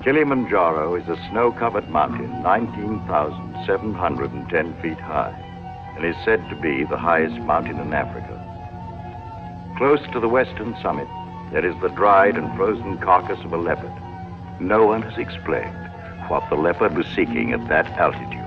Kilimanjaro is a snow-covered mountain 19,710 feet high and is said to be the highest mountain in Africa. Close to the western summit, there is the dried and frozen carcass of a leopard. No one has explained what the leopard was seeking at that altitude.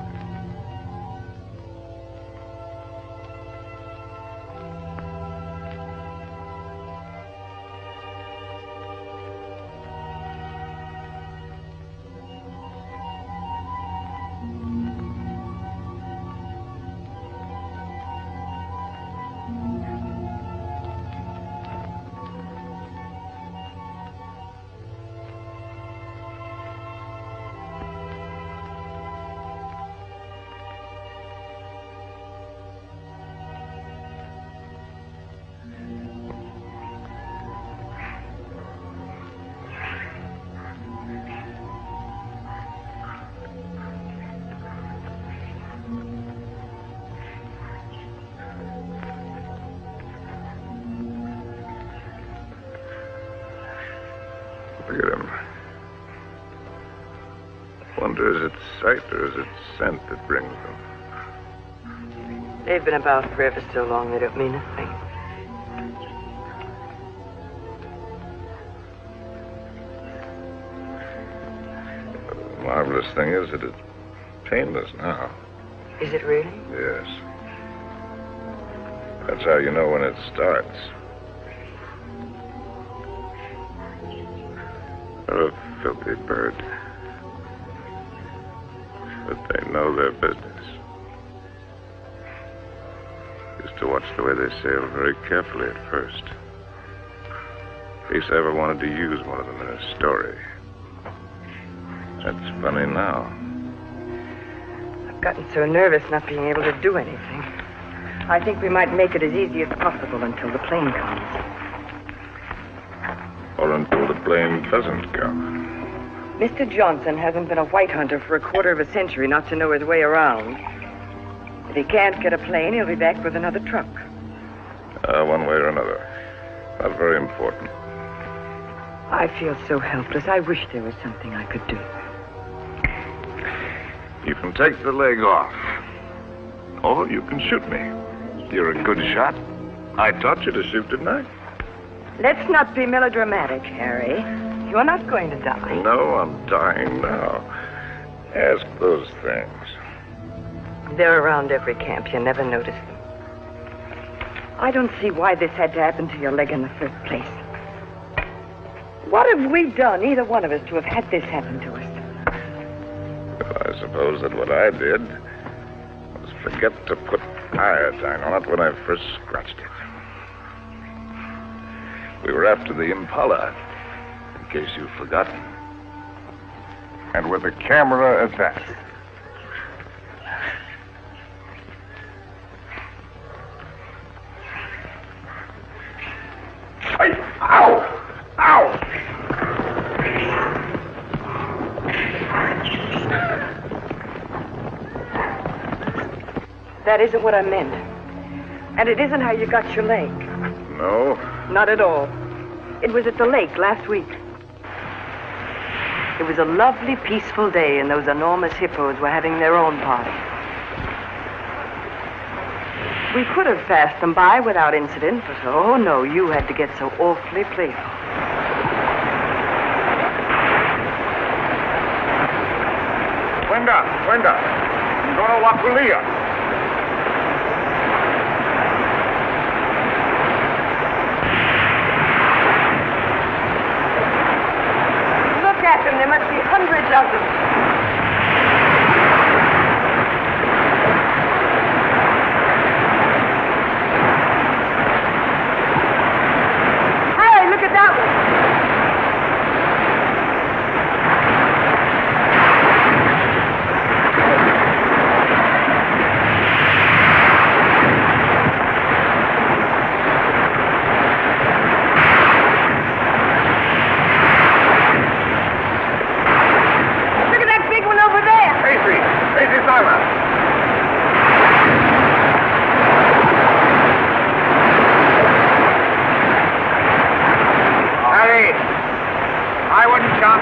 Look at him. Wonder, is it sight or is it scent that brings them? They've been about forever so long they don't mean a thing. The marvelous thing is that it's painless now. Is it really? Yes. That's how you know when it starts. They're a filthy bird. But they know their business. Used to watch the way they sail very carefully at first. In case I ever wanted to use one of them in a story. That's funny now. I've gotten so nervous not being able to do anything. I think we might make it as easy as possible until the plane comes. Or until the plane doesn't come. Mr. Johnson hasn't been a white hunter for a quarter of a century not to know his way around. If he can't get a plane, he'll be back with another truck. One way or another. Not very important. I feel so helpless. I wish there was something I could do. You can take the leg off. Or you can shoot me. You're a good shot. I taught you to shoot, didn't I? Let's not be melodramatic, Harry. You're not going to die. No, I'm dying now. Ask those things. They're around every camp. You never notice them. I don't see why this had to happen to your leg in the first place. What have we done, either one of us, to have had this happen to us? Well, I suppose that what I did was forget to put iodine on it when I first scratched it. We were after the Impala, in case you've forgotten. And with a camera at that. Ow! Ow! That isn't what I meant. And it isn't how you got your leg. No? Not at all. It was at the lake last week. It was a lovely, peaceful day, and those enormous hippos were having their own party. We could have passed them by without incident, but oh no, you had to get so awfully playful. Cuenta. Sono Wakulia. Look at them. There must be hundreds of them. Hey, look at that one.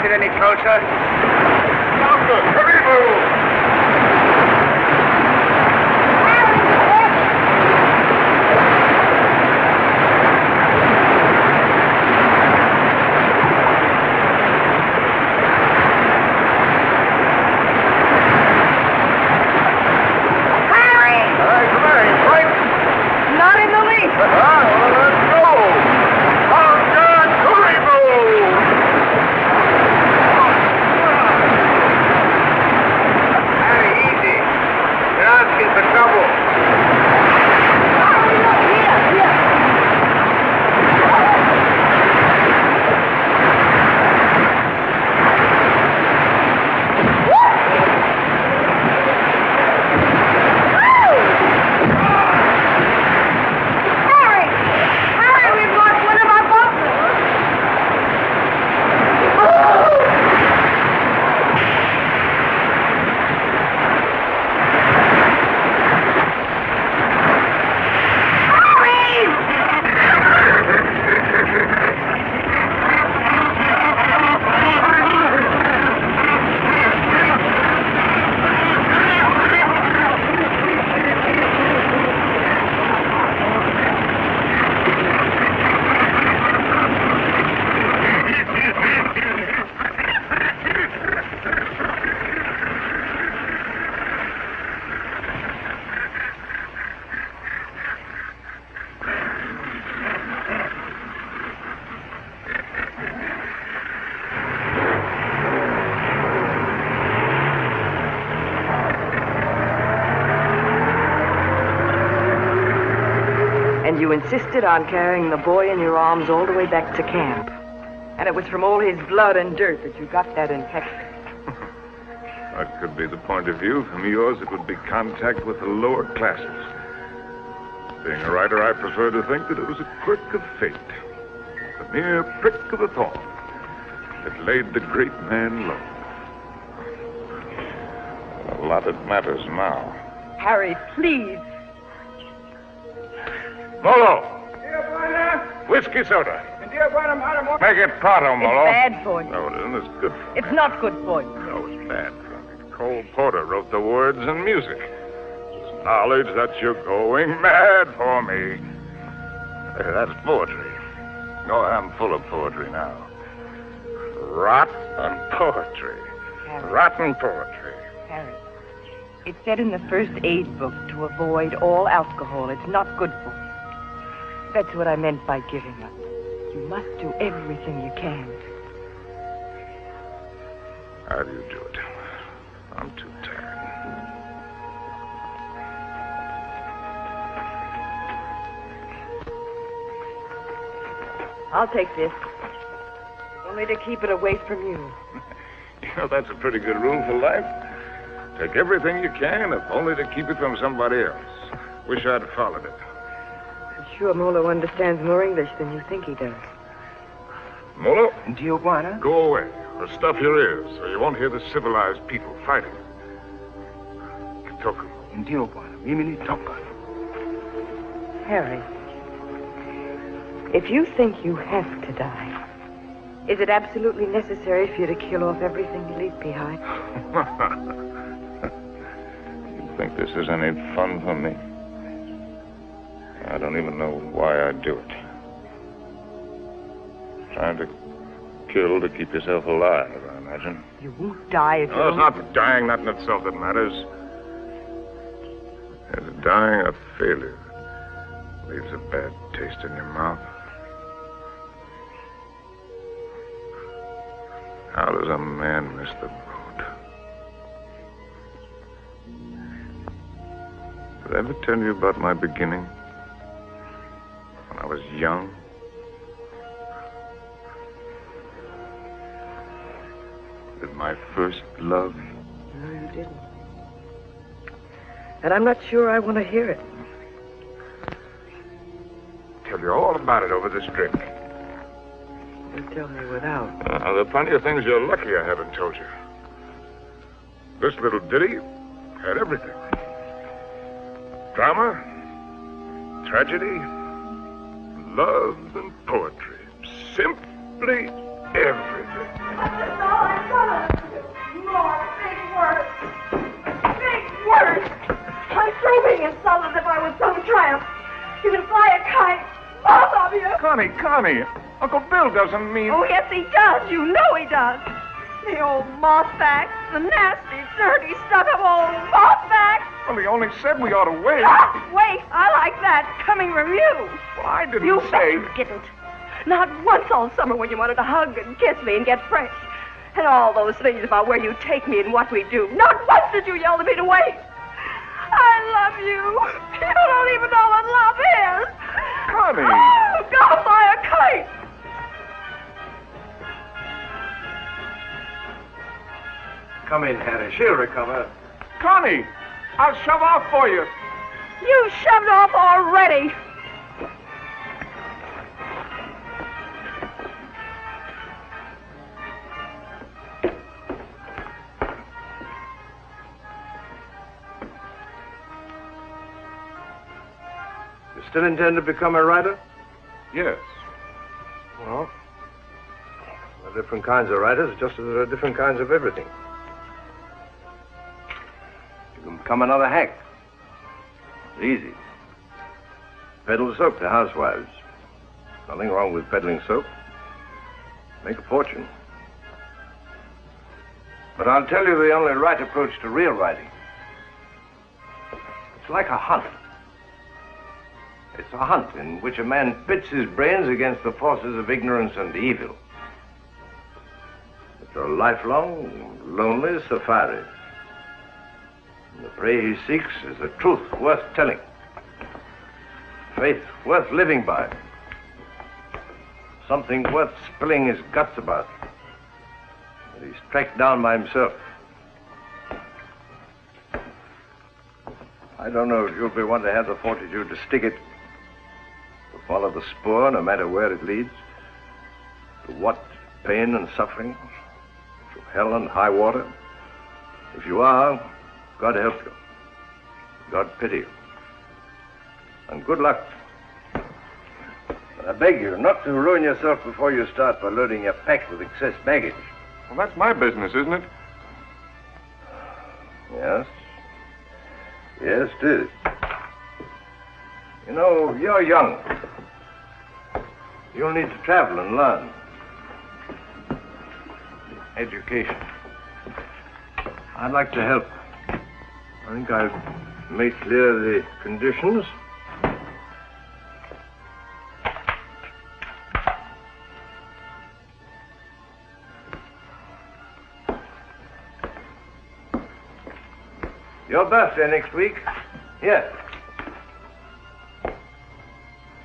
Any closer? And you insisted on carrying the boy in your arms all the way back to camp. And it was from all his blood and dirt that you got that infection. That could be the point of view. From yours, it would be contact with the lower classes. Being a writer, I prefer to think that it was a quirk of fate. A mere prick of a thorn that laid the great man low. A lot that matters now. Harry, please. Molo! Whiskey soda. Make it pronto, Molo. It's bad for you. No, it isn't. It's good for me. It's not good for you. No, it's bad for me. Cole Porter wrote the words and music. It's knowledge that you're going mad for me. Hey, that's poetry. Oh, I'm full of poetry now. Rotten poetry. Harry. Rotten poetry. Harry, it said in the first aid book to avoid all alcohol. It's not good for you. That's what I meant by giving up. You must do everything you can. How do you do it? I'm too tired. I'll take this. Only to keep it away from you. You know, that's a pretty good rule for life. Take everything you can, if only to keep it from somebody else. Wish I'd followed it. I'm sure Molo understands more English than you think he does. Molo, Tijuana? go away, or stuff your ears, so you won't hear the civilized people fighting. Kitoku, Indio bwana, mimi nitoka. Harry, if you think you have to die, is it absolutely necessary for you to kill off everything you leave behind? You think this is any fun for me? I don't even know why I do it. Trying to kill to keep yourself alive, I imagine. You won't die if you No, it's don't... not dying, not in itself that matters. It's dying a failure. Leaves a bad taste in your mouth. How does a man miss the boat? Did I ever tell you about my beginning? When I was young? With my first love? No, you didn't. And I'm not sure I want to hear it. Tell you all about it over this drink. You tell me without. There are plenty of things you're lucky I haven't told you. This little ditty had everything. Drama, tragedy, love, and poetry. Simply everything. That's all I got. More big words. Big words. I'm through being insulted as if I was some tramp. You can fly a kite. Both of you. Connie, Uncle Bill doesn't mean... Oh, yes, he does. You know he does. The old mothbag. The nasty, dirty, stuck-up old mothbag. Well, he only said we ought to wait. Ah, wait. I like that. Coming from you. Well, I didn't You bet say... you didn't. Not once all summer when you wanted to hug and kiss me and get fresh. And all those things about where you take me and what we do. Not once did you yell to me to wait. I love you. You don't even know what love is. Connie. Oh, go fly a kite. Come in, Harry. She'll recover. Connie, I'll shove off for you. You shoved off already. You still intend to become a writer? Yes. Well, there are different kinds of writers, just as there are different kinds of everything. You can become another hack. It's easy. Peddle soap to housewives. Nothing wrong with peddling soap. Make a fortune. But I'll tell you the only right approach to real writing. It's like a hunt. It's a hunt in which a man pits his brains against the forces of ignorance and evil. It's a lifelong, lonely safari. And the prey he seeks is a truth worth telling. Faith worth living by. Something worth spilling his guts about. That he's tracked down by himself. I don't know if you'll be one to have the fortitude to stick it. To follow the spoor, no matter where it leads. To what? Pain and suffering? To hell and high water? If you are, God help you. God pity you. And good luck. But I beg you not to ruin yourself before you start by loading your pack with excess baggage. Well, that's my business, isn't it? Yes. Yes, it is. You know, you're young. You'll need to travel and learn. Education. I'd like to help. I think I've made clear the conditions. Your birthday next week? Yes.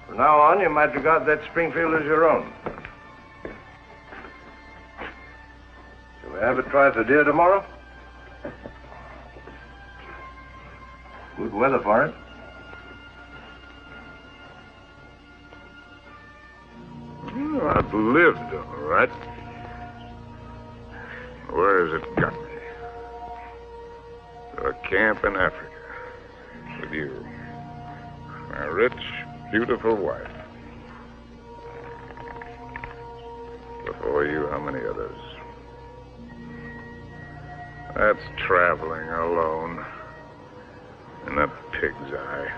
From now on, you might regard that Springfield as your own. Shall we have a try for deer tomorrow? Good weather for it. Well, I've lived, all right. Where has it got me? To a camp in Africa. with you. My rich, beautiful wife. Before you, how many others? That's traveling alone in a pig's eye.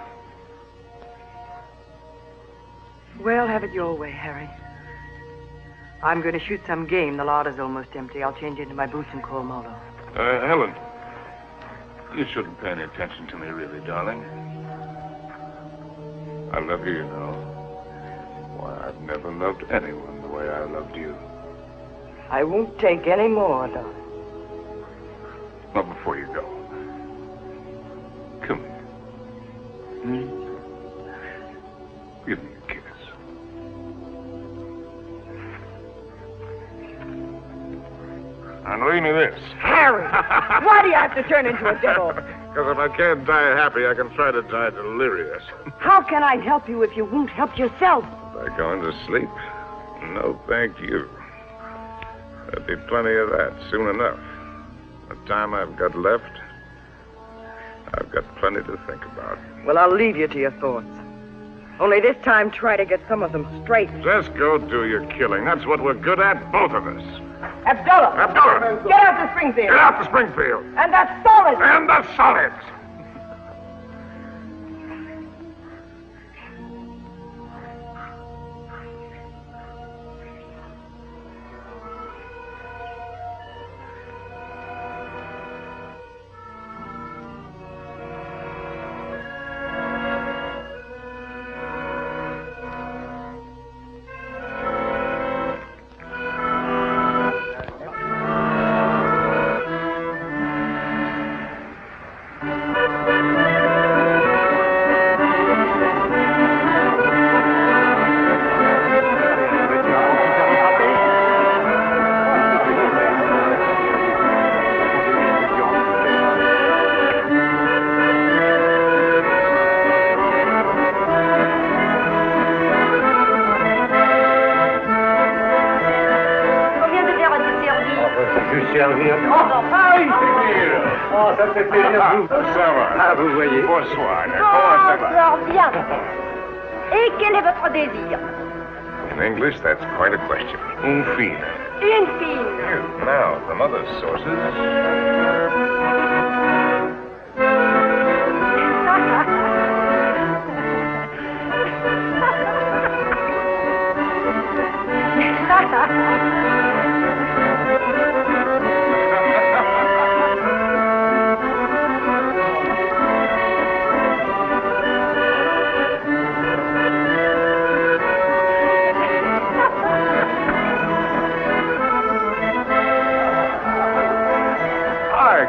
Well, have it your way, Harry. I'm going to shoot some game. The larder's almost empty. I'll change into my boots and call Molo. Helen, you shouldn't pay any attention to me, really, darling. I love you, you know. Why, I've never loved anyone the way I loved you. I won't take any more, darling. Not before you go. Come here. Give me a kiss. And leave me this. Harry! Why do you have to turn into a devil? Because if I can't die happy, I can try to die delirious. How can I help you if you won't help yourself? By going to sleep? No, thank you. There'll be plenty of that soon enough. The time I've got left, I've got plenty to think about. Well, I'll leave you to your thoughts. Only this time, try to get some of them straight. Just go do your killing. That's what we're good at, both of us. Abdullah! Abdullah! Get out to Springfield! Get out to Springfield! And that's solid! And the solids! Ça va. Ah, vous voyez. Bonsoir. Comment ça va? Bien. Et quel est votre désir? In English, that's quite a question. Un fine. Une fille. Now, from other sources...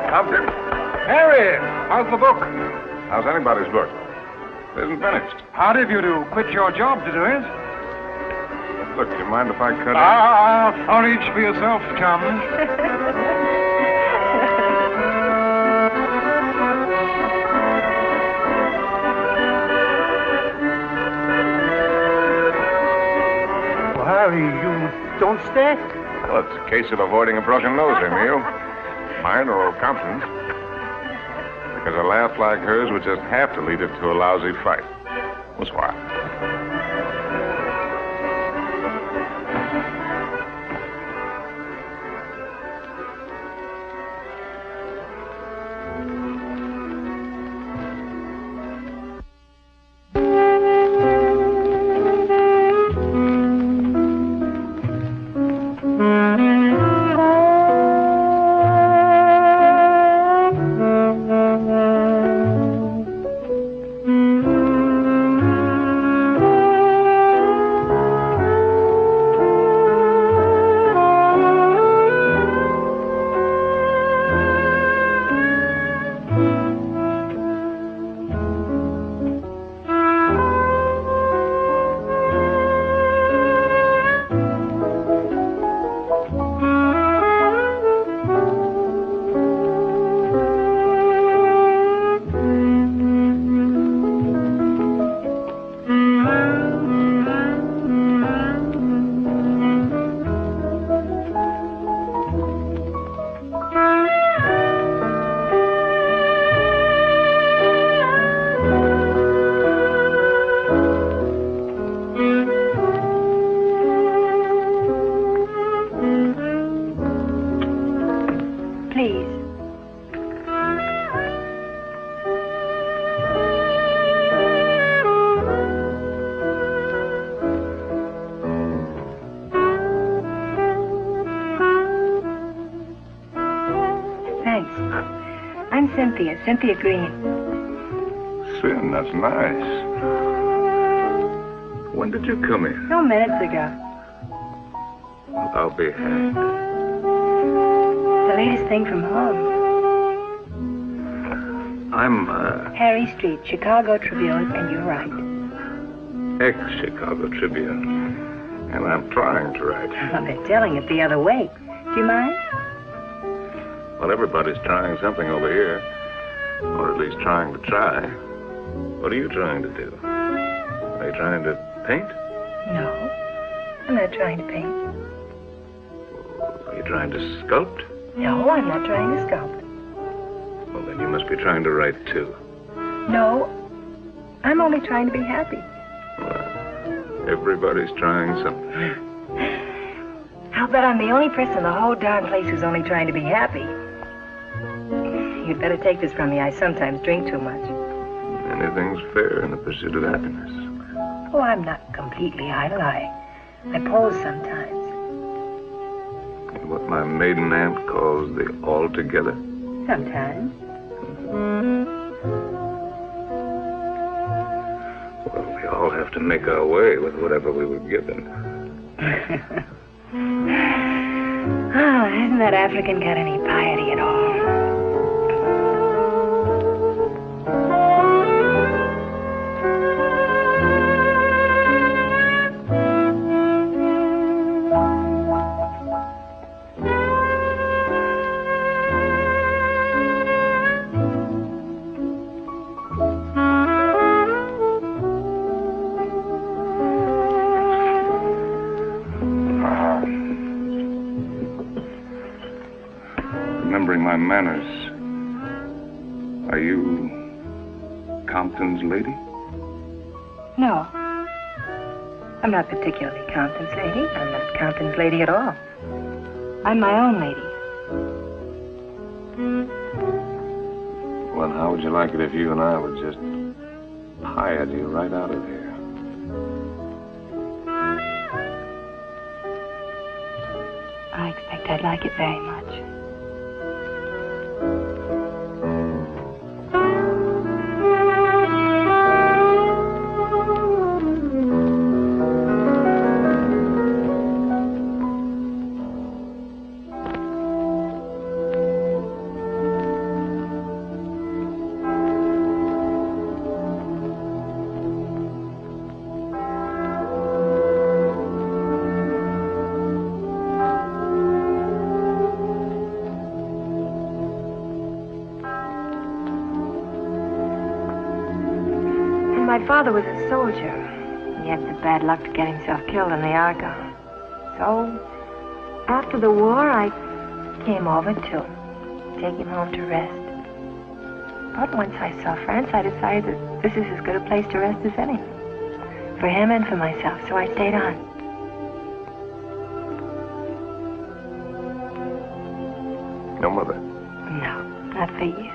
Compton. Harry, how's the book? How's anybody's book? It isn't finished. Hard of you to quit your job to do it. Look, do you mind if I cut Forage for yourself, chum. Well, Harry, you don't stay? Well, it's a case of avoiding a broken nose, Emile. Mine or old Compton's. Because a laugh like hers would just have to lead it to a lousy fight. Bonsoir. I'm Cynthia Green. Sin, that's nice. When did you come in? 2 minutes ago. Well, I'll be hanged. The latest thing from home. I'm, Harry Street, Chicago Tribune, and you're right. ex-Chicago Tribune. And I'm trying to write. Well, they're telling it the other way. Do you mind? Well, everybody's trying something over here. Or at least trying to try. What are you trying to do? Are you trying to paint? No, I'm not trying to paint. Are you trying to sculpt? No, I'm not trying to sculpt. Well, then you must be trying to write, too. No, I'm only trying to be happy. Well, everybody's trying something. I'll bet I'm the only person in the whole darn place who's only trying to be happy. You'd better take this from me. I sometimes drink too much. Anything's fair in the pursuit of happiness. Oh, I'm not completely idle. I pose sometimes. And what my maiden aunt calls the altogether. Sometimes. Well, we all have to make our way with whatever we were given. Oh, hasn't that African got any piety at all? Remembering my manners, are you Compton's lady? No. I'm not particularly Compton's lady. I'm not Compton's lady at all. I'm my own lady. Well, how would you like it if you and I would just hired you right out of here? I expect I'd like it very much. My father was a soldier. He had the bad luck to get himself killed in the Argonne. So, after the war, I came over to take him home to rest. But once I saw France, I decided that this is as good a place to rest as any. For him and for myself, so I stayed on. No mother? No, not for you.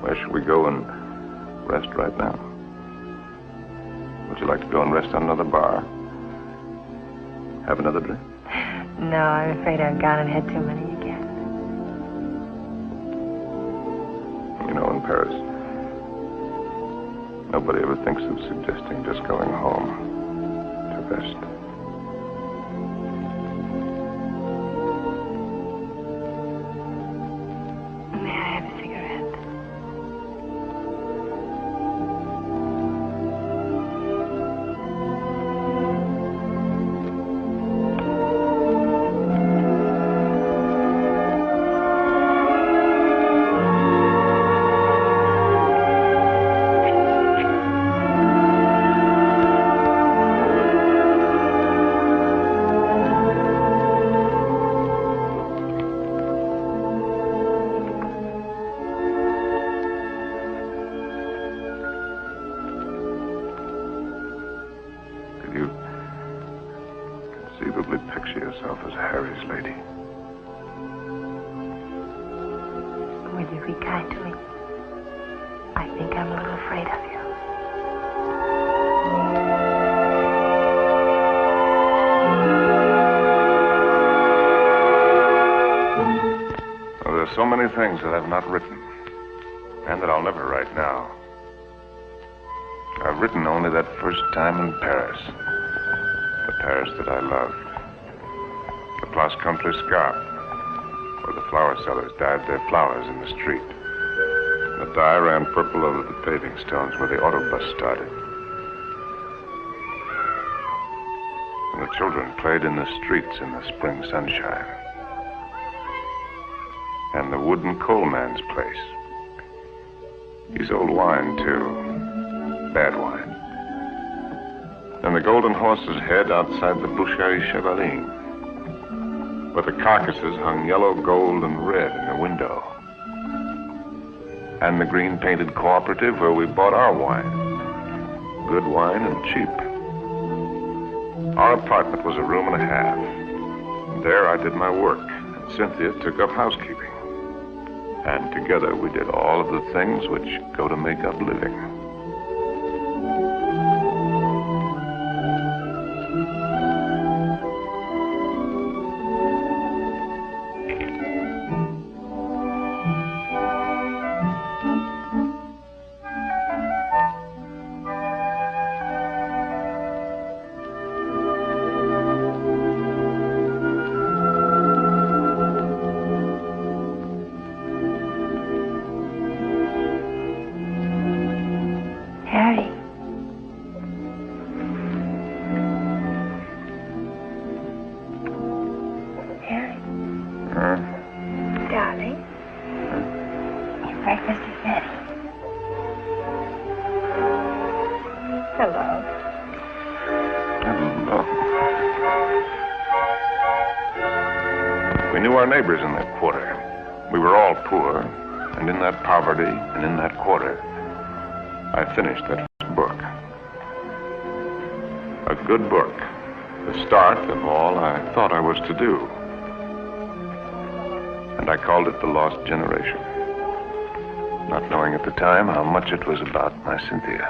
Where should we go and rest right now? Would you like to go and rest on another bar? Have another drink? No, I'm afraid I've gone and had too many again. You know, in Paris, nobody ever thinks of suggesting just going home to rest. Picture yourself as Harry's lady. Will you be kind to me? I think I'm a little afraid of you. many things that I've not written, and that I'll never write now. I've written only that first time in Paris. The Paris that I loved. The Place Contrescarpe, where the flower sellers dyed their flowers in the street. The dye ran purple over the paving stones where the autobus started. And the children played in the streets in the spring sunshine. And the wooden coal man's place. He's old wine, too. Bad wine. And the Golden Horse's head outside the Boucherie Chevaline, where the carcasses hung yellow, gold, and red in the window. And the green-painted cooperative where we bought our wine. Good wine and cheap. Our apartment was a room and a half. And there I did my work, and Cynthia took up housekeeping. And together we did all of the things which go to make up living. Neighbors in that quarter. We were all poor, and in that poverty and in that quarter, I finished that book. A good book, the start of all I thought I was to do. And I called it The Lost Generation, not knowing at the time how much it was about my Cynthia.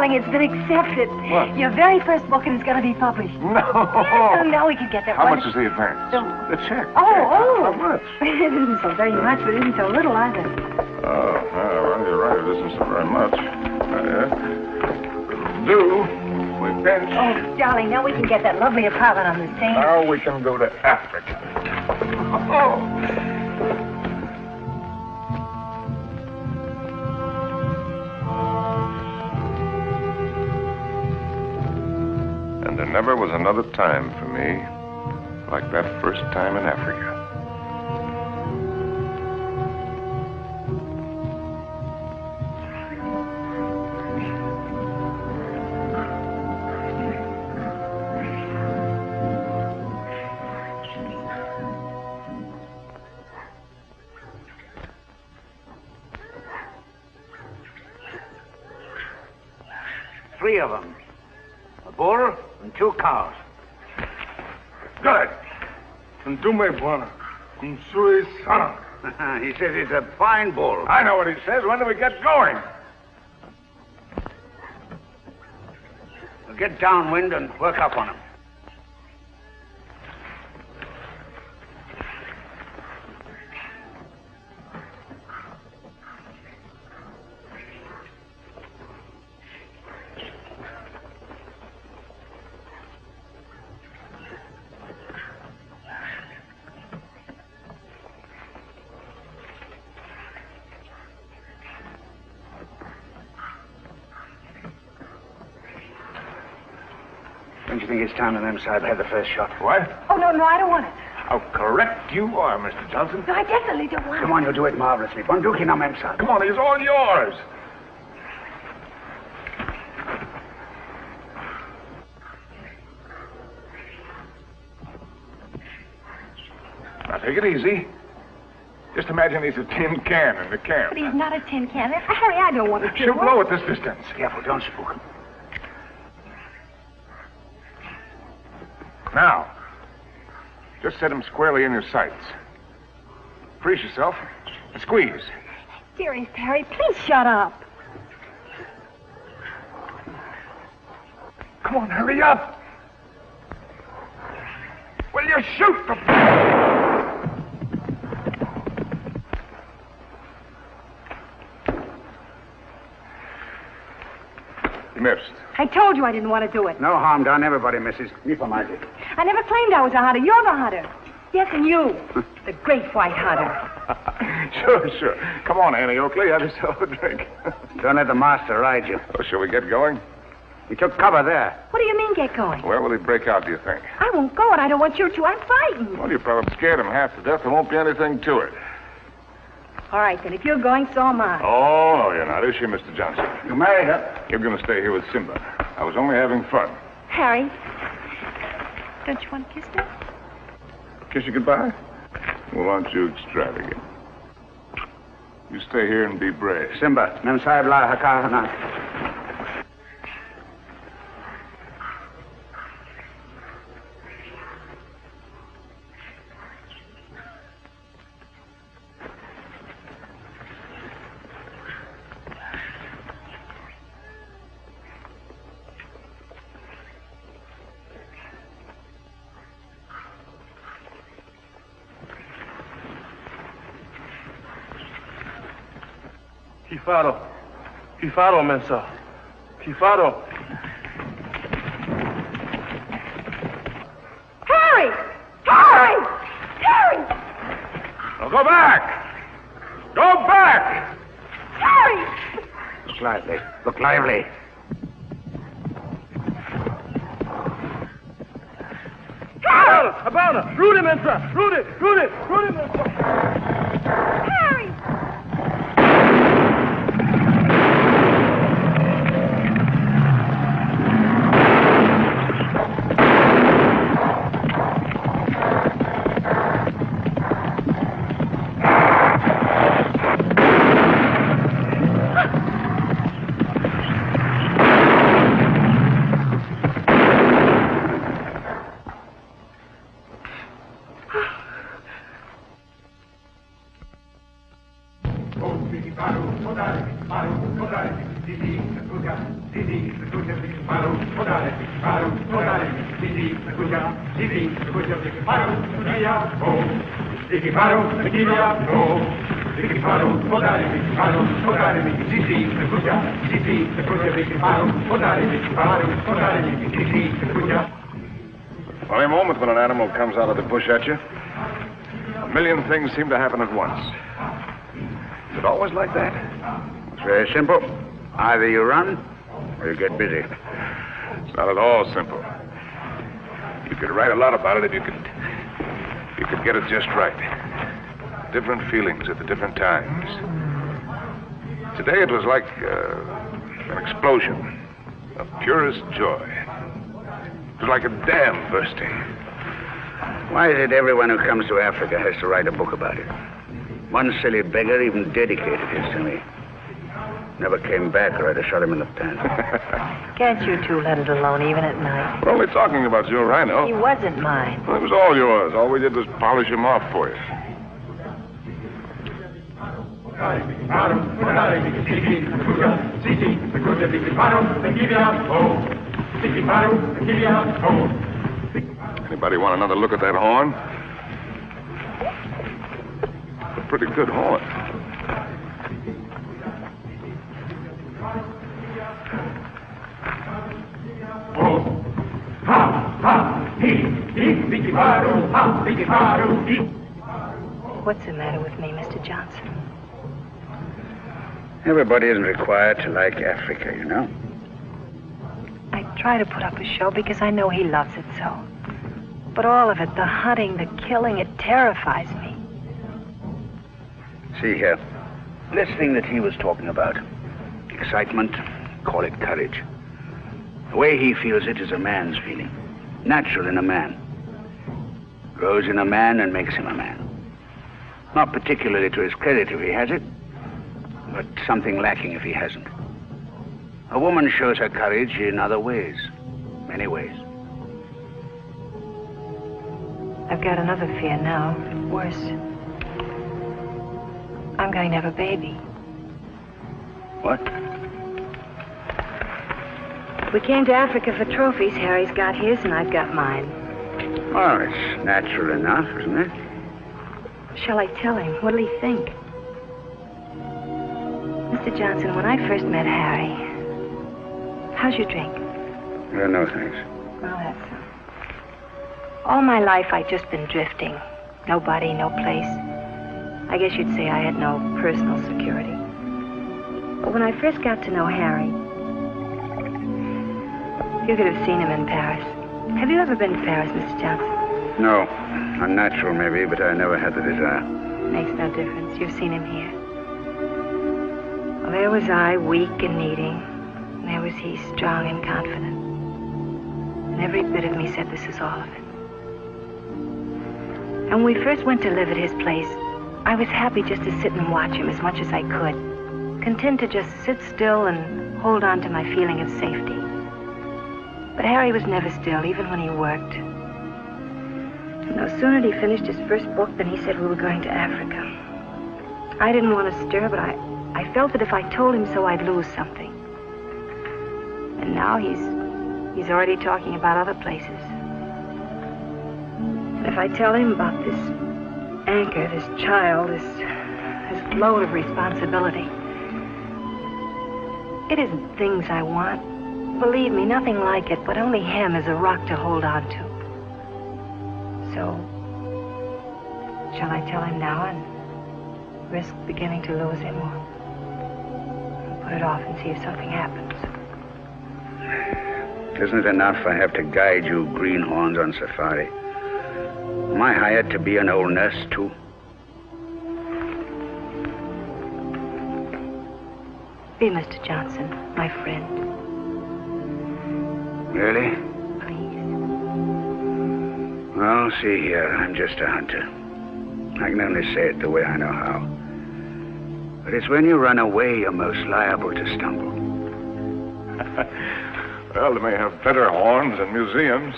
It's been accepted. What? Your very first book, and it's going to be published. No. Yes, now we can get that. How much is the advance? The check. Oh. How much? It isn't so very much, but it isn't so little either. Oh, well, you're right. It isn't so very much. It'll do. We pinch. Oh, darling, now we can get that lovely apartment on the Seine. Now we can go to Africa. Oh. There never was another time for me like that first time in Africa. Three of them. A bull and 2 cows. Good. And do me buona. Un sui sana. He says he's a fine bull. I know what he says. When do we get going? We'll get downwind and work up on him. Don't you think it's time the them side had the first shot? What? Oh, no, I don't want it. How correct you are, Mr. Johnson. No, I definitely don't want it. Come on, you'll do it marvelously. Bunduki na mem side. Come on, he's all yours. Now, take it easy. Just imagine he's a tin can in the can. But he's not a tin can. Harry, I don't want to Shoot low at this distance. Careful, don't spook him. Now, just set him squarely in your sights. Freeze yourself and squeeze. Dearest Harry, please shut up. Come on, hurry up. Will you shoot the... You missed. I told you I didn't want to do it. No harm done. Everybody misses. Me for magic. I never claimed I was a hunter. You're the hunter. Yes, and you, the great white hunter. Sure. Come on, Annie Oakley. Have yourself a drink. Don't let the master ride you. Oh, shall we get going? He took cover there. What do you mean, get going? Where will he break out, do you think? I won't go, and I don't want you to. I'm frightened. Well, you probably scared him half to death. There won't be anything to it. All right, then. If you're going, so am I. Oh, no, you're not. Is she, Mr. Johnson? You married her. You're going to stay here with Simba. I was only having fun. Harry, don't you want to kiss me? Kiss you goodbye? Well, aren't you extravagant? You stay here and be brave. Simba, Mem Sahib la Hakana. Kifaro, Mensa. Kifaro. Harry! Harry! Harry! Now go back! Go back! Harry! Look lively. Look lively. Harry! Habana! Rudy, Mensa! Rudy, Mensa! Harry! Funny moment when an animal comes out of the bush at you. A million things seem to happen at once. Is it always like that? It's very simple. Either you run or you get busy. It's not at all simple. You could write a lot about it if you could get it just right. Different feelings at the different times. Today it was like an explosion of purest joy. It was like a dam bursting. Why is it everyone who comes to Africa has to write a book about it? One silly beggar even dedicated his to me. Never came back or I'd have shot him in the pants. Can't you two let it alone even at night? We're only talking about your rhino. He wasn't mine. Well, it was all yours. All we did was polish him off for you. Anybody want another look at that horn? It's a pretty good horn. What's the matter with me, Mr. Johnson? Everybody isn't required to like Africa, you know. I try to put up a show because I know he loves it so. But all of it, the hunting, the killing, it terrifies me. See here, this thing that he was talking about, excitement, call it courage. The way he feels it is a man's feeling, natural in a man. Grows in a man and makes him a man. Not particularly to his credit if he has it, but something lacking if he hasn't. A woman shows her courage in other ways, many ways. I've got another fear now. Worse. I'm going to have a baby. What? We came to Africa for trophies. Harry's got his and I've got mine. Well, it's natural enough, isn't it? Shall I tell him? What'll he think? Mr. Johnson, when I first met Harry, how's your drink? No, thanks. Well, that's so. All my life I'd just been drifting. Nobody, no place. I guess you'd say I had no personal security. But when I first got to know Harry, you could have seen him in Paris. Have you ever been to Paris, Mr. Johnson? No. Unnatural, maybe, but I never had the desire. Makes no difference. You've seen him here. Well, there was I, weak and needing. And there was he, strong and confident. And every bit of me said, this is all of it. And when we first went to live at his place, I was happy just to sit and watch him as much as I could. Content to just sit still and hold on to my feeling of safety. But Harry was never still, even when he worked. And no sooner had he finished his first book than he said we were going to Africa. I didn't want to stir, but I felt that if I told him so, I'd lose something. And now he's already talking about other places. And if I tell him about this anchor, this child, this load of responsibility, it isn't things I want. Believe me, nothing like it, but only him as a rock to hold on to. So, shall I tell him now and risk beginning to lose him, or put it off and see if something happens? Isn't it enough I have to guide you greenhorns on safari? Am I hired to be an old nurse, too? Be Mr. Johnson, my friend. Really? Please. Well, see here, I'm just a hunter. I can only say it the way I know how. But it's when you run away you're most liable to stumble. Well, they may have better horns in museums,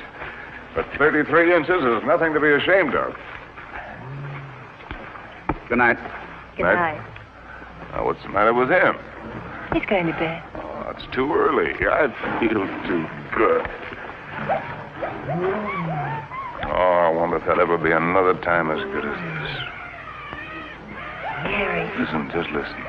but 33 inches is nothing to be ashamed of. Good night. Good night. Now, what's the matter with him? He's going to bed. Oh, it's too early. I feel too good. Oh, I wonder if there'll ever be another time as good as this. Harry. Listen, just listen.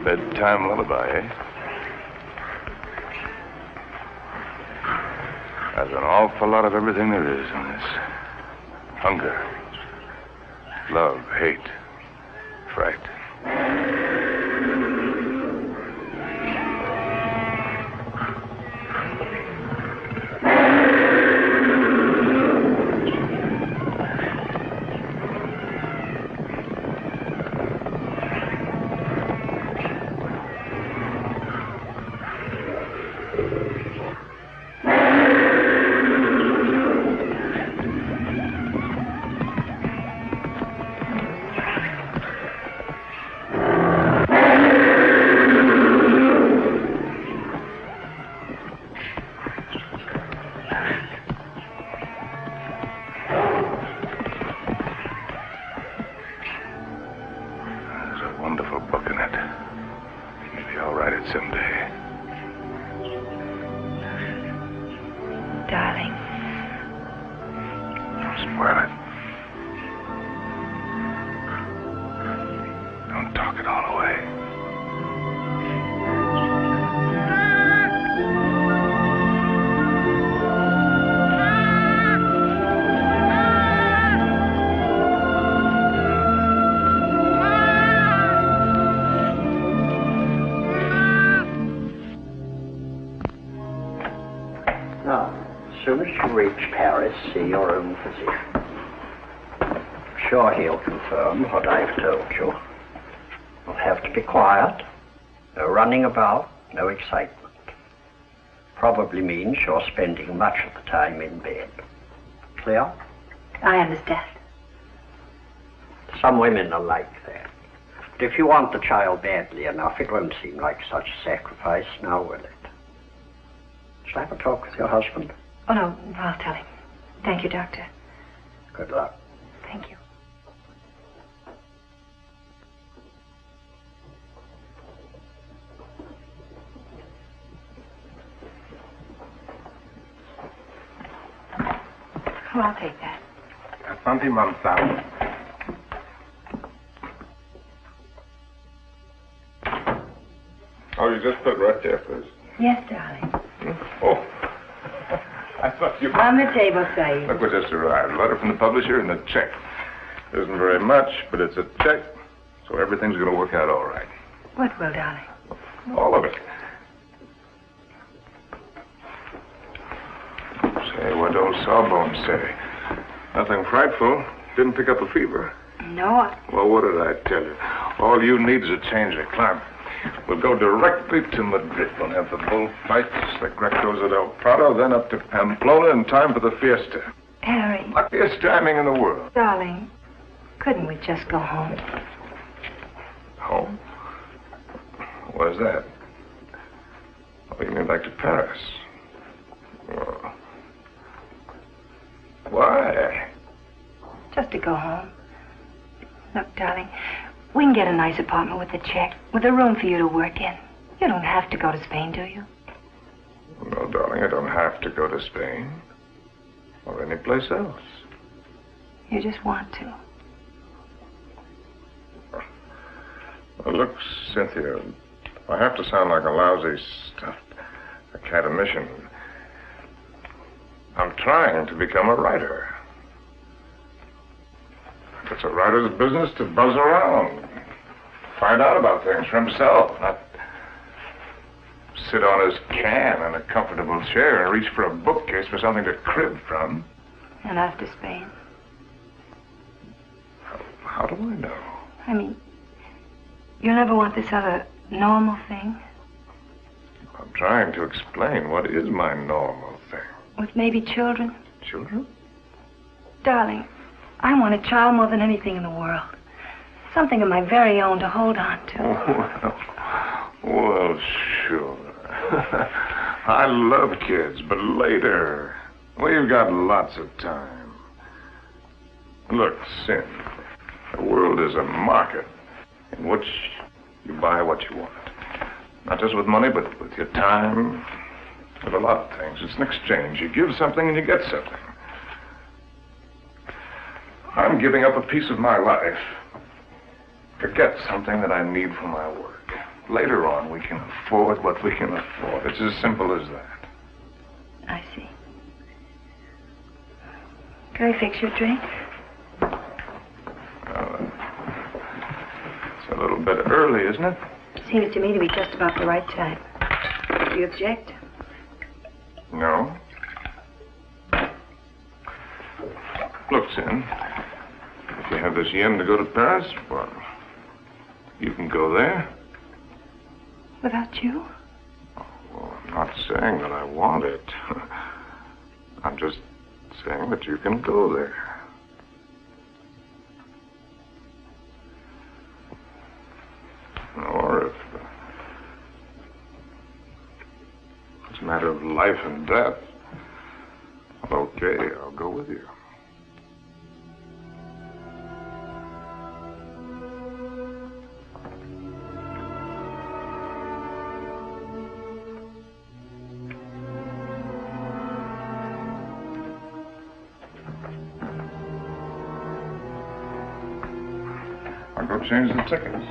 Bedtime lullaby, eh? There's an awful lot of everything there is in this. Hunger, love, hate, fright. Someday. Darling. Don't spoil it. Don't talk it all away. soon as you reach Paris, see your own physician. I'm sure he'll confirm what I've told you. You'll have to be quiet. No running about, no excitement. Probably means you're spending much of the time in bed. Clear? I understand. Some women are like that. But if you want the child badly enough, it won't seem like such a sacrifice, now will it? Shall I have a talk with your husband? Oh, no, I'll tell him. Thank you, Doctor. Good luck. Thank you. Oh, I'll take that. Asante, Mamsa. Oh, you just put right there, please. Yes, darling. Oh, I thought you... On the table, Saeed. Look what just arrived. A letter from the publisher and a check. It isn't very much, but it's a check, so everything's going to work out all right. What will, darling? All of it. Say, what old Sawbones say? Nothing frightful. Didn't pick up a fever. No, Well, what did I tell you? All you need is a change of climate. We'll go directly to Madrid. We'll have the bullfights, the Grecos at El Prado, then up to Pamplona in time for the fiesta. Harry. Luckiest timing in the world. Darling, couldn't we just go home? Home? Where's that? Oh, you mean back to Paris? Oh. Why? Just to go home. Look, darling, we can get a nice apartment with a check, with a room for you to work in. You don't have to go to Spain, do you? No, darling, I don't have to go to Spain. Or any place else. You just want to. Well, look, Cynthia, I have to sound like a lousy stuffed academician. I'm trying to become a writer. It's a writer's business to buzz around, find out about things for himself, not sit on his can in a comfortable chair and reach for a bookcase for something to crib from. And after Spain? How do I know? I mean, you'll never want this other normal thing? I'm trying to explain what is my normal thing. With maybe children? Children? Darling, I want a child more than anything in the world. Something of my very own to hold on to. Well, sure. I love kids, but later. We've got lots of time. Look, Sin, the world is a market in which you buy what you want. Not just with money, but with your time, with a lot of things. It's an exchange. You give something and you get something. I'm giving up a piece of my life to get something that I need for my work. Later on, we can afford what we can afford. It's as simple as that. I see. Can I fix your drink? It's a little bit early, isn't it? Seems to me to be just about the right time. Do you object? No. Look, Sin, if you have this yen to go to Paris, well, you can go there. Without you? Well, I'm not saying that I want it. I'm just saying that you can go there. Or if it's a matter of life and death, well, okay, I'll go with you. I'll go change the tickets.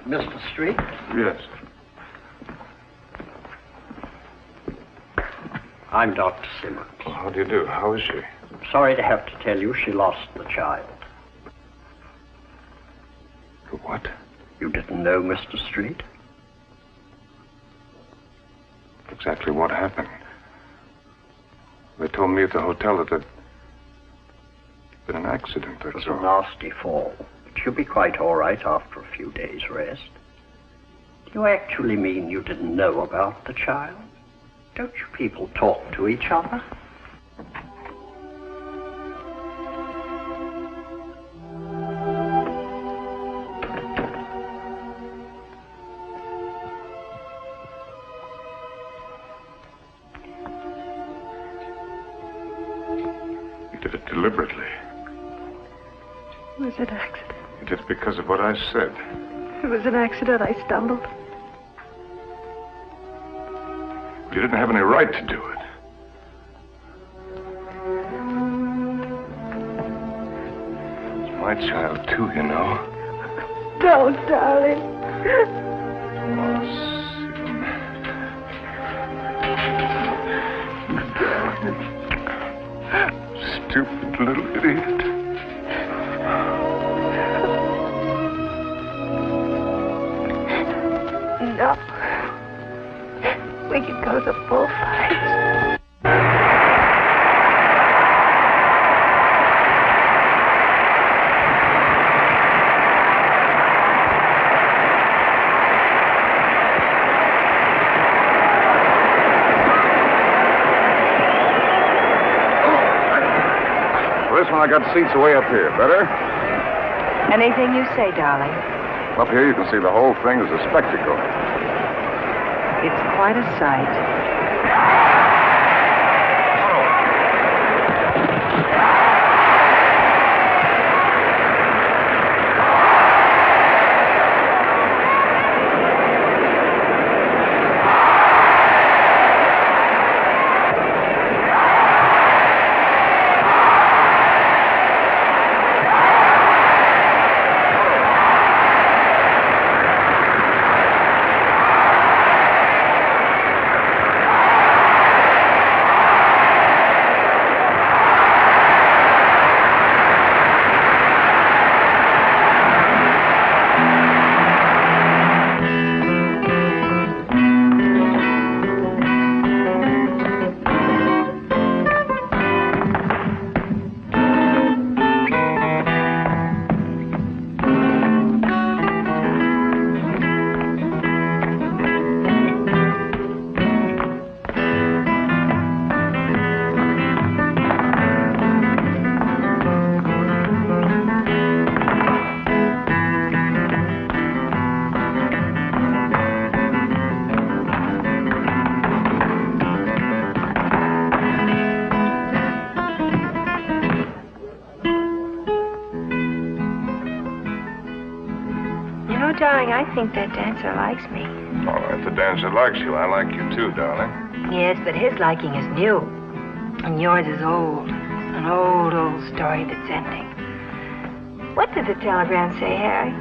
Mr. Street? Yes. I'm Dr. Simmons. Well, how do you do? How is she? Sorry to have to tell you she lost the child. What? You didn't know, Mr. Street? Exactly what happened? They told me at the hotel that there'd been an accident. It was a nasty fall. But you'll be quite all right after a few days' rest. Do you actually mean you didn't know about the child? Don't you people talk to each other? You did it deliberately. It was an accident. You did it because of what I said. It was an accident. I stumbled. You didn't have any right to do it. It's my child, too, you know. Don't, darling. Stupid little idiot. No. We could go to the bullfights. For this one, I got seats way up here. Better? Anything you say, darling. Up here, you can see the whole thing as a spectacle. It's quite a sight. Darling, I think that dancer likes me. Oh, if the dancer likes you, I like you too, darling. Yes, but his liking is new. And yours is old. An old, old story that's ending. What did the telegram say, Harry?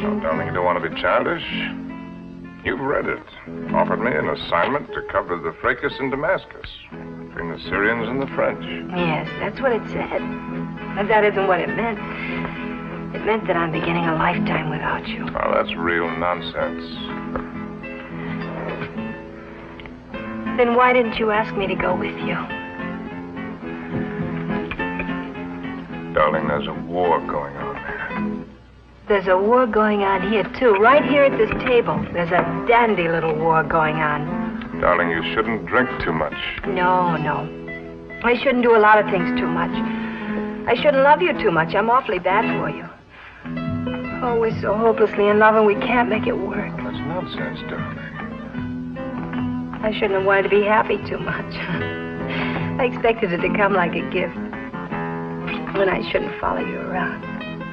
Oh, darling, you don't want to be childish? You've read it. Offered me an assignment to cover the fracas in Damascus between the Syrians and the French. Yes, that's what it said. But that isn't what it meant. It meant that I'm beginning a lifetime without you. Oh, that's real nonsense. Then why didn't you ask me to go with you? Darling, there's a war going on there. There's a war going on here, too. Right here at this table. There's a dandy little war going on. Darling, you shouldn't drink too much. No, no. I shouldn't do a lot of things too much. I shouldn't love you too much. I'm awfully bad for you. Oh, we're so hopelessly in love and we can't make it work. That's nonsense, darling. I shouldn't have wanted to be happy too much. I expected it to come like a gift. When I shouldn't follow you around.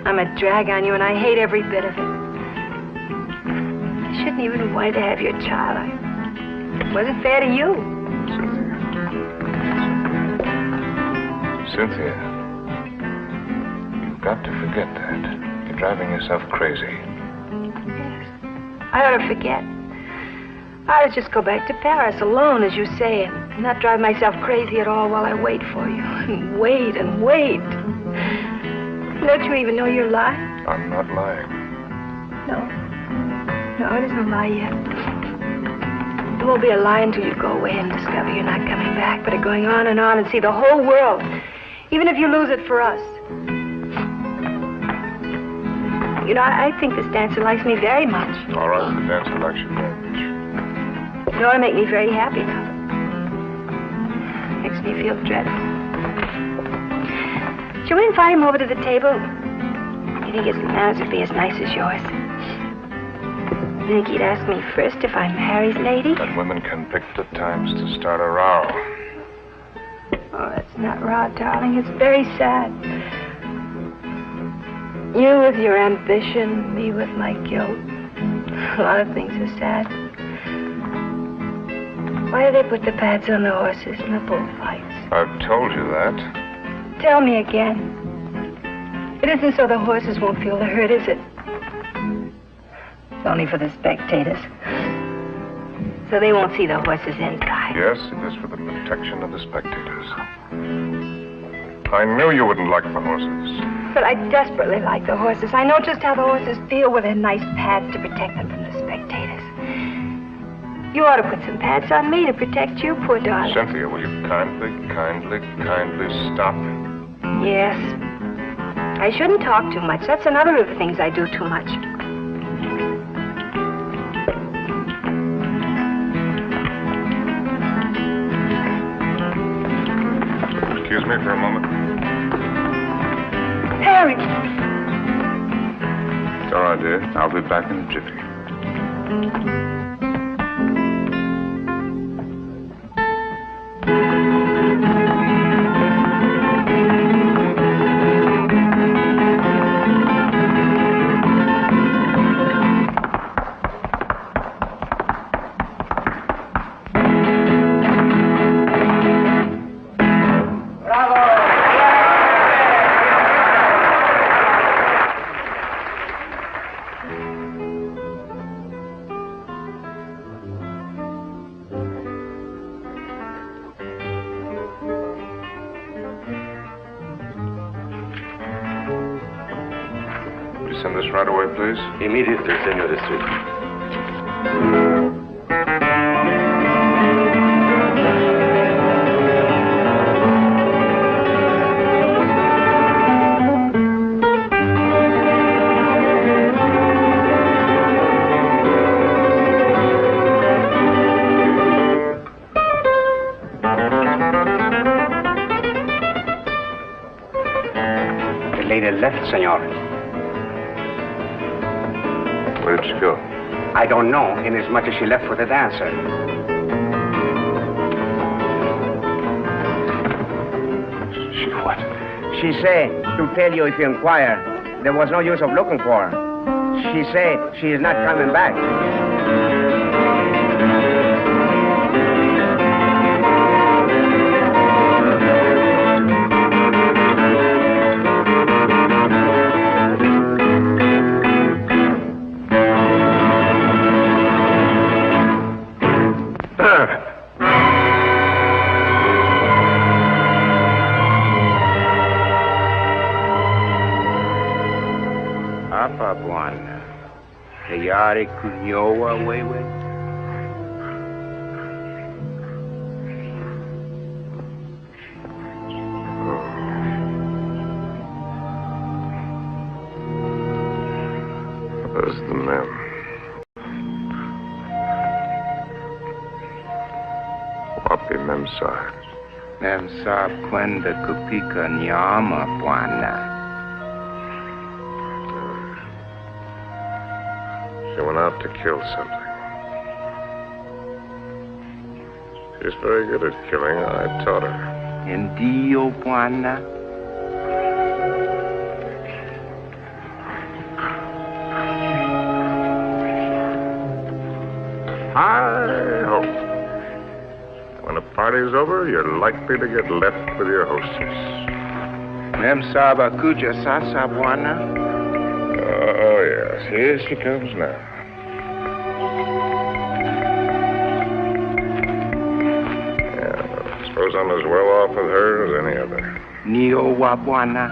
I'm a drag on you and I hate every bit of it. I shouldn't even have wanted to have your child. It wasn't fair to you. Cynthia, you've got to forget that. You're driving yourself crazy. Yes. I ought to forget. I ought to just go back to Paris alone, as you say, and not drive myself crazy at all while I wait for you. And wait and wait. Don't you even know you're lying? I'm not lying. No. No, it isn't a lie yet. It won't be a lie until you go away and discover you're not coming back, but are going on and see the whole world, even if you lose it for us. You know, I think this dancer likes me very much. All right, the dancer likes you very much. It ought to make me very happy now. Makes me feel dreadful. Shall we invite him over to the table? You think his manners would be as nice as yours? You think he'd ask me first if I'm Harry's lady? But women can pick the times to start a row. Oh, that's not raw, darling. It's very sad. You with your ambition, me with my guilt. A lot of things are sad. Why do they put the pads on the horses in the bullfights? I've told you that. Tell me again. It isn't so the horses won't feel the hurt, is it? It's only for the spectators. So they won't see the horses inside. Yes, it is for the protection of the spectators. I knew you wouldn't like the horses. But I desperately like the horses. I know just how the horses feel with their nice pads to protect them from the spectators. You ought to put some pads on me to protect you, poor darling. Cynthia, will you kindly stop? Yes. I shouldn't talk too much. That's another of the things I do too much. Excuse me for a moment. Harry! It's all right, dear. I'll be back in a jiffy. Send this right away, please. Immediately, Senor District. The lady left, senor. Where did she go? I don't know, inasmuch as she left with the dancer. She what? She say to tell you if you inquire. There was no use of looking for her. She say she is not coming back. Apa Bwana. Tayari kunyoa wewe. Where's the men? Wapi Memsahib? Memsahib kwenda kupika nyama, bwana. She went out to kill something. She's very good at killing. I taught her. Ndio, bwana. I hope when the party's over, you're likely to get left with your hostess. Memsahib akuja sasa, bwana. Oh, yes. Here she comes now. Yeah, I suppose I'm as well off with her as any other. Nio Wabwana.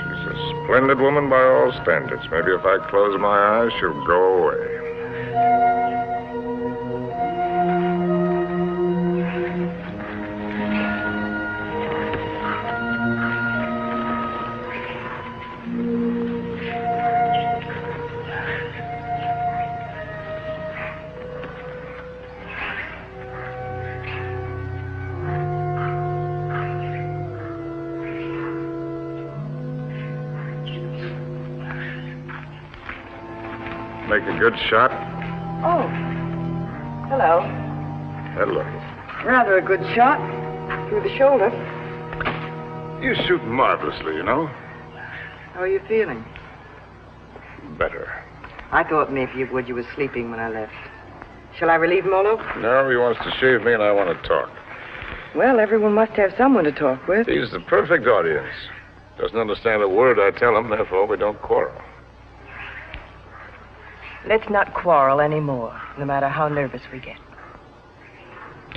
She's a splendid woman by all standards. Maybe if I close my eyes, she'll go away. Make a good shot? Oh. Hello. Hello. Rather a good shot. Through the shoulder. You shoot marvelously, you know. How are you feeling? Better. I thought maybe you were sleeping when I left. Shall I relieve Molo? No, he wants to shave me and I want to talk. Well, everyone must have someone to talk with. He's the perfect audience. Doesn't understand a word I tell him, therefore we don't quarrel. Let's not quarrel anymore, no matter how nervous we get.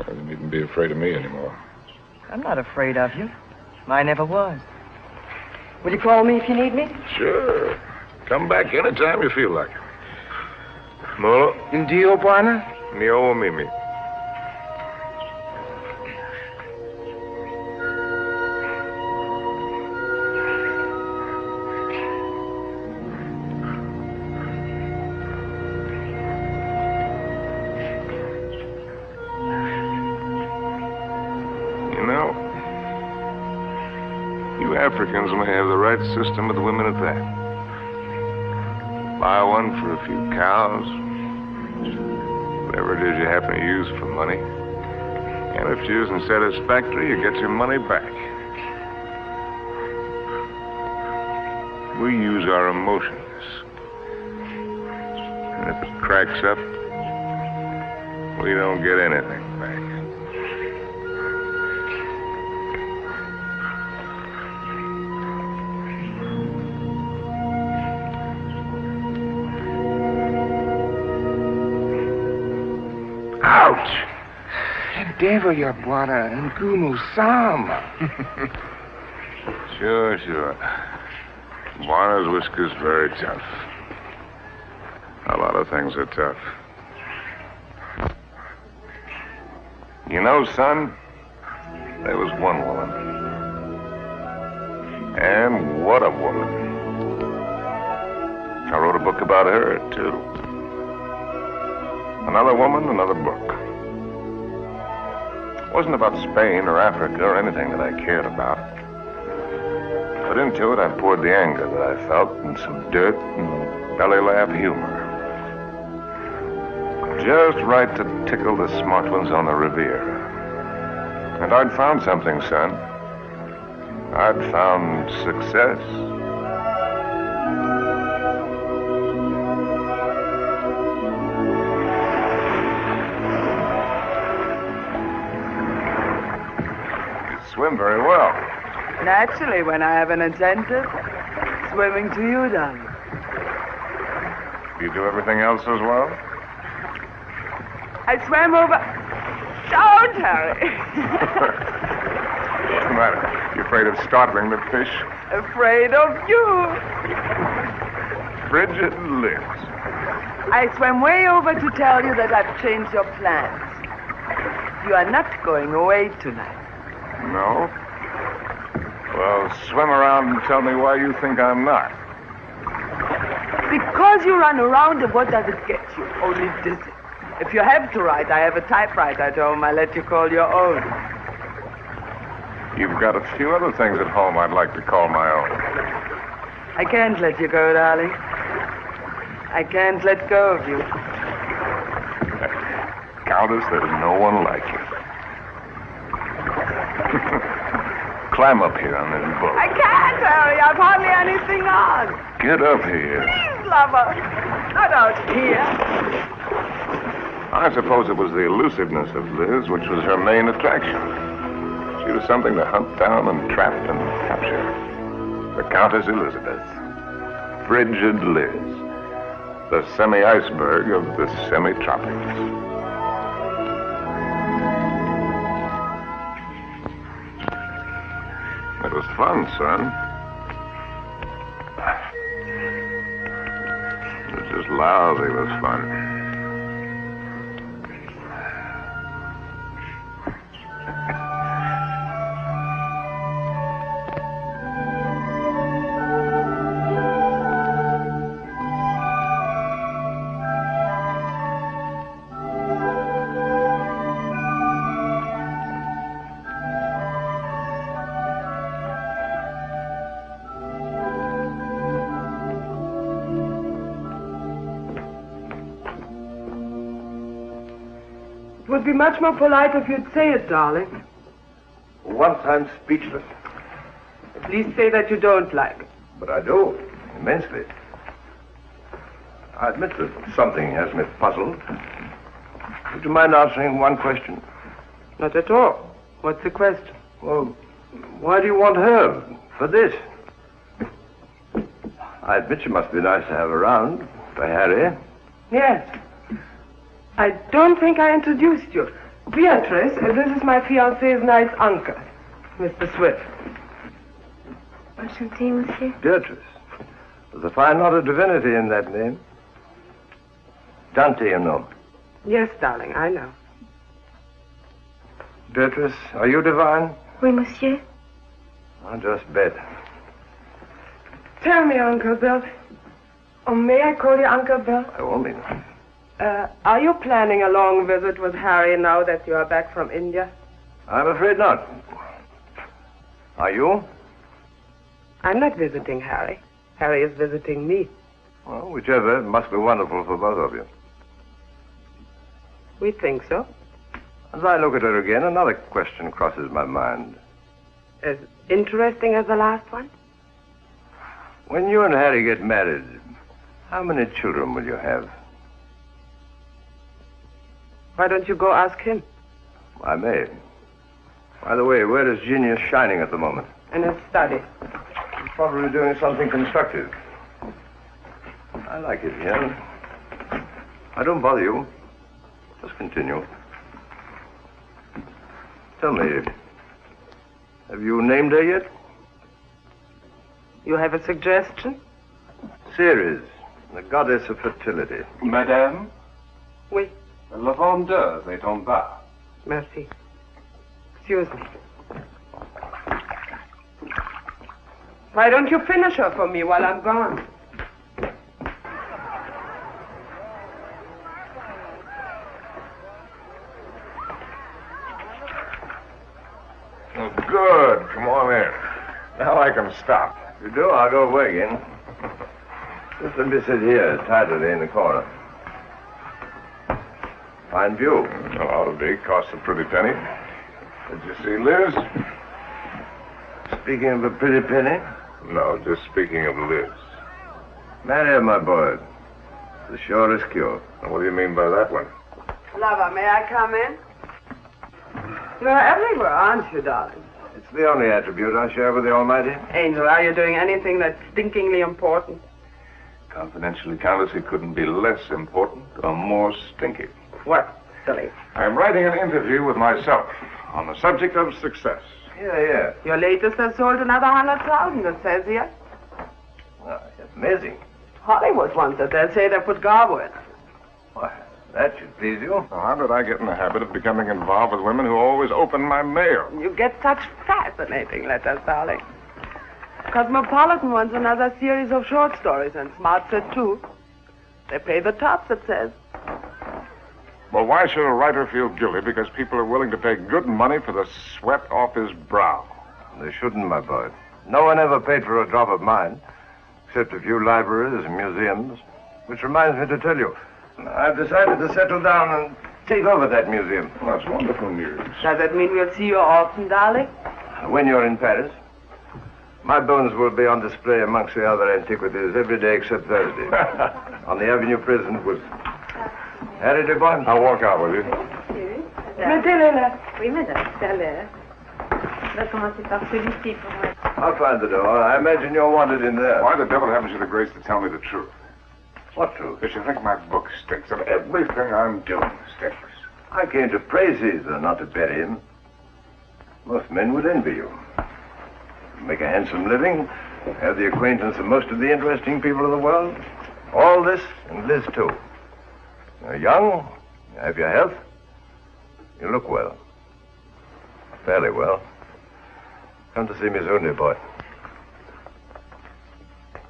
You needn't be afraid of me anymore. I'm not afraid of you. I never was. Will you call me if you need me? Sure. Come back anytime you feel like it. Molo? Ndio, Bwana? Nio Mimi. Africans may have the right system with the women at that. Buy one for a few cows, whatever it is you happen to use for money. And if she isn't satisfactory, you get your money back. We use our emotions. And if it cracks up, we don't get anything back. Ouch! Endeavor your Bwana and Gumu Sam. Sure. Bwana's whisker's very tough. A lot of things are tough. You know, son, there was one woman. And what a woman. I wrote a book about her, too. Another woman, another book. It wasn't about Spain or Africa or anything that I cared about. But into it, I poured the anger that I felt and some dirt and belly laugh humor. Just right to tickle the smart ones on the Riviera. And I'd found something, son. I'd found success. Swim very well. Naturally, when I have an incentive. Swimming to you, darling. You do everything else as well? I swam over... Don't, Harry. What's the matter? You afraid of startling the fish? Afraid of you. Frigid lips. I swam way over to tell you that I've changed your plans. You are not going away tonight. No? Well, swim around and tell me why you think I'm not. Because you run around, and what does it get you? Only dizzy. If you have to write, I have a typewriter at home. I let you call your own. You've got a few other things at home I'd like to call my own. I can't let you go, darling. I can't let go of you. Countess, there's no one like you. Climb up here on this boat. I can't, Harry. I've hardly anything on. Get up here. Please, lover. Not out here. I suppose it was the elusiveness of Liz which was her main attraction. She was something to hunt down and trap and capture. The Countess Elizabeth. frigid Liz, the semi-iceberg of the semi-tropics. It was fun, son. It was just lousy was fun. It would be much more polite if you'd say it, darling. Once I'm speechless. At least say that you don't like it. But I do, immensely. I admit that something has me puzzled. Would you mind answering one question? Not at all. What's the question? Well, why do you want her for this? I admit she must be nice to have around for Harry. Yes. I don't think I introduced you. Beatrice, this is my fiancé's nice uncle, Mr. Swift. Enchanté, monsieur. Beatrice. There's a fine lot of divinity in that name. Dante, you know. Yes, darling, I know. Beatrice, are you divine? Oui, monsieur. I'll just bet. Tell me, Uncle Bill. Oh, may I call you Uncle Bill? By all means. Are you planning a long visit with Harry now that you are back from India? I'm afraid not. Are you? I'm not visiting Harry. Harry is visiting me. Well, whichever, it must be wonderful for both of you. We think so. As I look at her again, another question crosses my mind. As interesting as the last one? When you and Harry get married, how many children will you have? Why don't you go ask him? I may. By the way, where is Genius shining at the moment? In his study. He's probably doing something constructive. I like it here. I don't bother you. Just continue. Tell me, have you named her yet? You have a suggestion? Ceres, the goddess of fertility. Madame? Oui. La vendeuse est en bas. Merci. Excuse me. Why don't you finish her for me while I'm gone? Oh, good. Come on in. Now I can stop. If you do, I'll go away again. Just let me sit here, tidily in the corner. Fine view. Well, ought to be. Costs a pretty penny. Did you see Liz? Speaking of a pretty penny? No, just speaking of Liz. Marry her, my boy. The surest cure. What do you mean by that one? Lover, may I come in? You're everywhere, aren't you, darling? It's the only attribute I share with the Almighty. Angel, are you doing anything that's stinkingly important? Confidentially, Countess, it couldn't be less important or more stinky. What, silly? I'm writing an interview with myself on the subject of success. Yeah. Your latest has sold another 100,000, it says here. Oh, amazing. Hollywood wants it. They'll say they put Garbo in it. Why, that should please you. Now, how did I get in the habit of becoming involved with women who always open my mail? You get such fascinating letters, darling. Cosmopolitan wants another series of short stories, and Smart said too. They pay the tops, it says. Well, why should a writer feel guilty because people are willing to pay good money for the sweat off his brow? They shouldn't, my boy. No one ever paid for a drop of mine, except a few libraries and museums. Which reminds me to tell you, I've decided to settle down and take over that museum. Well, that's wonderful news. Does that mean we'll see you often, darling? When you're in Paris, my bones will be on display amongst the other antiquities every day except Thursday. On the Avenue Prison with Harry de Bonne. I'll walk out with you. Mettez-les là. Oui, madame, tout à l'heure. On va commencer par celui-ci pour moi. I'll find the door. I imagine you're wanted in there. Why the devil haven't you the grace to tell me the truth? What truth? Because you think my book stinks, and everything I'm doing stinks. I came to praise Caesar, not to bury him. Most men would envy you. Make a handsome living, have the acquaintance of most of the interesting people of the world. All this, and Liz too. You're young, you have your health, you look well. Fairly well. Come to see me soon, dear boy.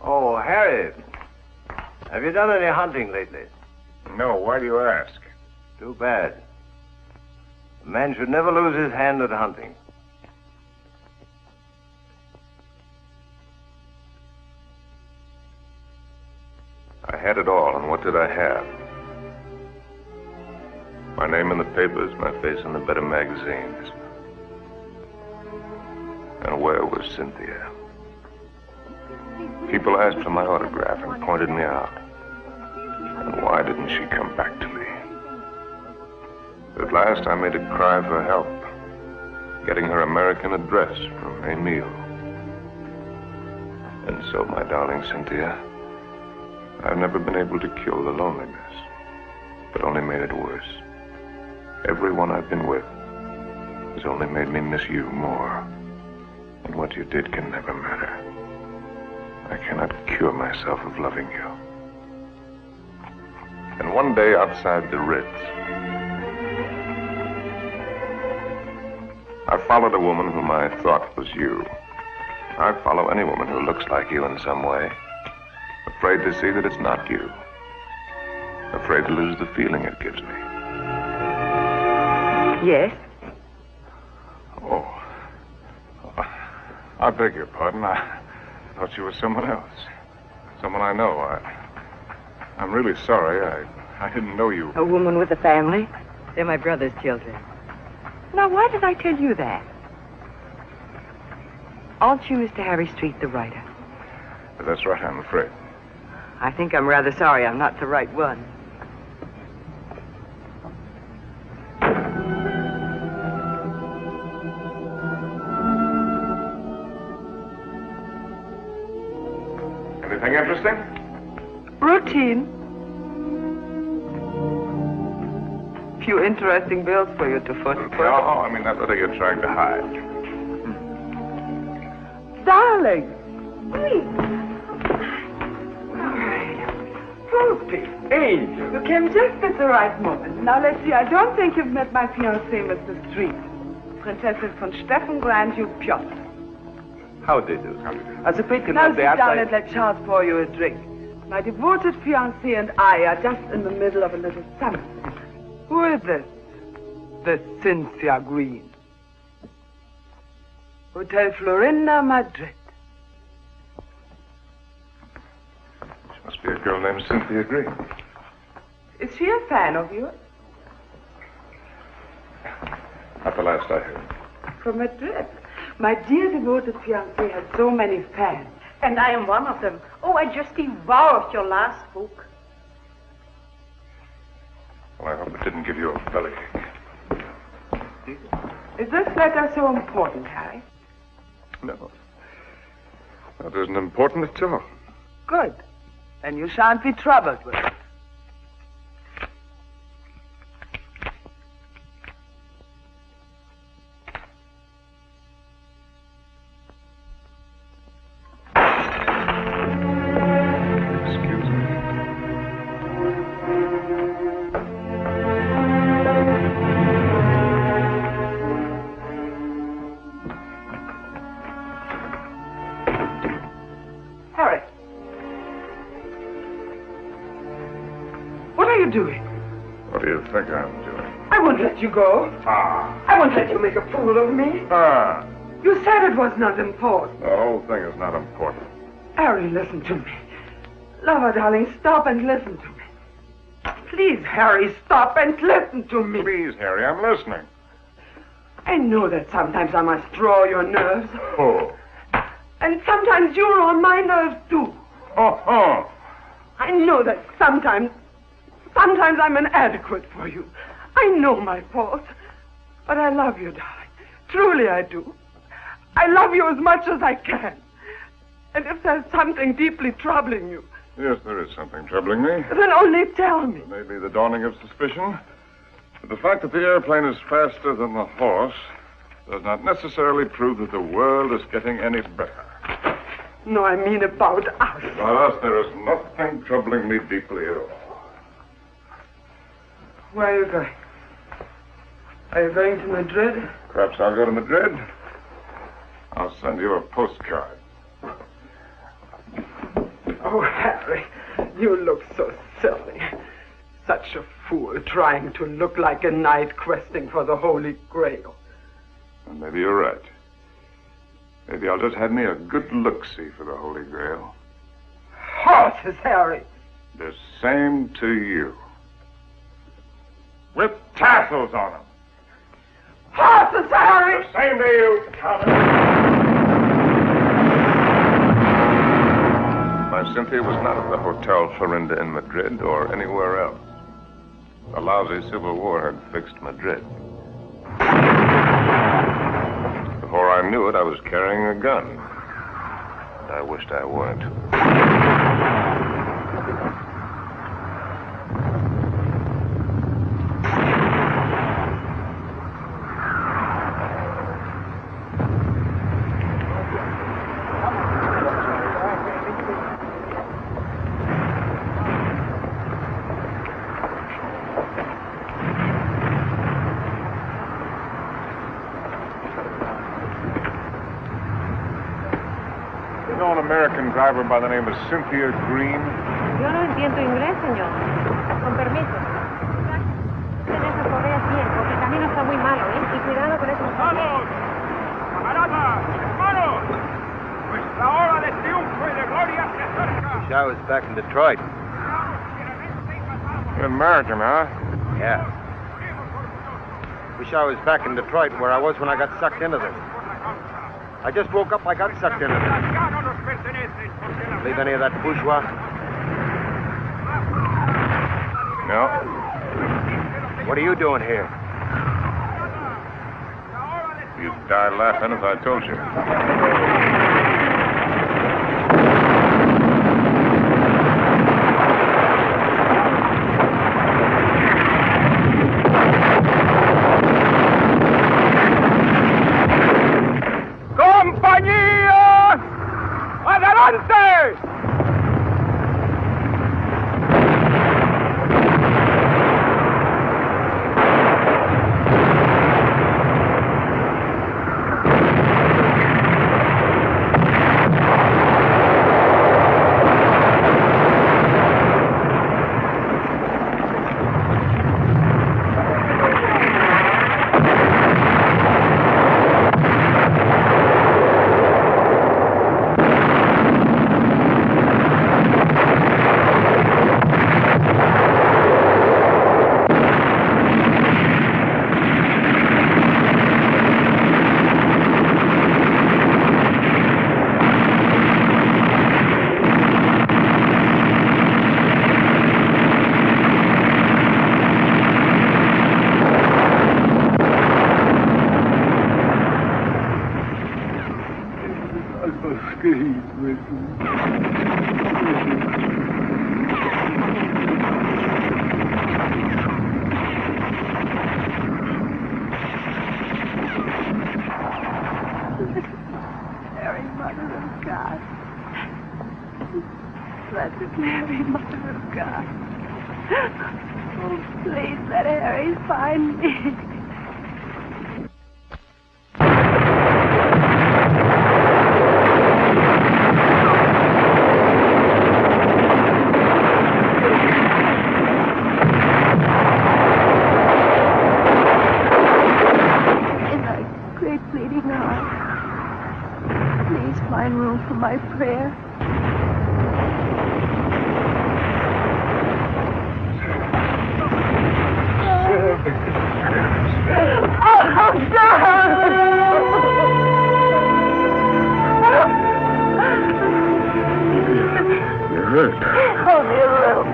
Oh, Harry, have you done any hunting lately? No, why do you ask? Too bad. A man should never lose his hand at hunting. I had it all, and what did I have? My name in the papers, my face in the better magazines. And where was Cynthia? People asked for my autograph and pointed me out. And why didn't she come back to me? At last, I made her cry for help, getting her American address from Emile. And so, my darling Cynthia, I've never been able to kill the loneliness, but only made it worse. Everyone I've been with has only made me miss you more. And what you did can never matter. I cannot cure myself of loving you. And one day outside the Ritz, I followed a woman whom I thought was you. I'd follow any woman who looks like you in some way. Afraid to see that it's not you. Afraid to lose the feeling it gives me. Yes? Oh. I beg your pardon. I thought you were someone else. Someone I know. I'm really sorry. I didn't know you. A woman with a family? They're my brother's children. Now, why did I tell you that? Aren't you Mr. Harry Street, the writer? That's right, I'm afraid. I think I'm rather sorry I'm not the right one. Anything interesting? Routine. Few interesting bills for you to foot. No, I mean that letter you're trying to hide. Darling. Sophie. Angel. You came just at the right moment. Now, let's see. I don't think you've met my fiancé, Mr. Street. Princesses von Steffen, Grand Duke Piotr. How do you do? As a patron of the sit down and let Charles pour you a drink. My devoted fiancé and I are just in the middle of a little summit. Who is this? The Cynthia Green. Hotel Florinda, Madrid. She must be a girl named Cynthia Green. Is she a fan of yours? Not the last I heard. From Madrid. My dear devoted fiancé has so many fans. And I am one of them. Oh, I just devoured your last book. Well, I hope it didn't give you a bellyache. Is this letter so important, Harry? No. That isn't important at all. Good. And you shan't be troubled with it. What do you think I'm doing? I won't let you go. I won't let you make a fool of me. You said it was not important. The whole thing is not important. Harry, listen to me. Lover, darling, stop and listen to me. Please, Harry, stop and listen to me. Please, Harry, I'm listening. I know that sometimes I must draw your nerves. Oh. And sometimes you're on my nerves, too. Oh. I know that sometimes I'm inadequate for you. I know my fault. But I love you, darling. Truly I do. I love you as much as I can. And if there's something deeply troubling you... Yes, there is something troubling me. Then only tell me. It may be the dawning of suspicion. But the fact that the airplane is faster than the horse does not necessarily prove that the world is getting any better. No, I mean about us. About us, there is nothing troubling me deeply at all. Where are you going? Are you going to Madrid? Perhaps I'll go to Madrid. I'll send you a postcard. Oh, Harry, you look so silly. Such a fool trying to look like a knight questing for the Holy Grail. Well, maybe you're right. Maybe I'll just have me a good look-see for the Holy Grail. Horses, Harry. The same to you. With tassels on them. Horses, Harry! The same to you, Thomas. My Cynthia was not at the Hotel Florinda in Madrid or anywhere else. The lousy Civil War had fixed Madrid. Before I knew it, I was carrying a gun. And I wished I weren't. American driver by the name of Cynthia Green. Yo no entiendo inglés, señor. Con permiso. En esa correa bien, porque el camino está muy malo, ¿eh? Y cuidado con esos... ¡Vamos! ¡Camaradas! ¡Hermanos! Nuestra hora de triunfo y de gloria se acerca. Wish I was back in Detroit. You're American, huh? Yeah. Wish I was back in Detroit where I was when I got sucked into this. I just woke up, I got sucked into this. Believe any of that bourgeois? No. What are you doing here? You'd die laughing if I told you. ¡Compañía! ¡Adelante! Blessed Mary, Mother of God. Oh, please let Harry find me. In thy great bleeding heart, please find room for my prayer. Oh, You're hurt. only a little.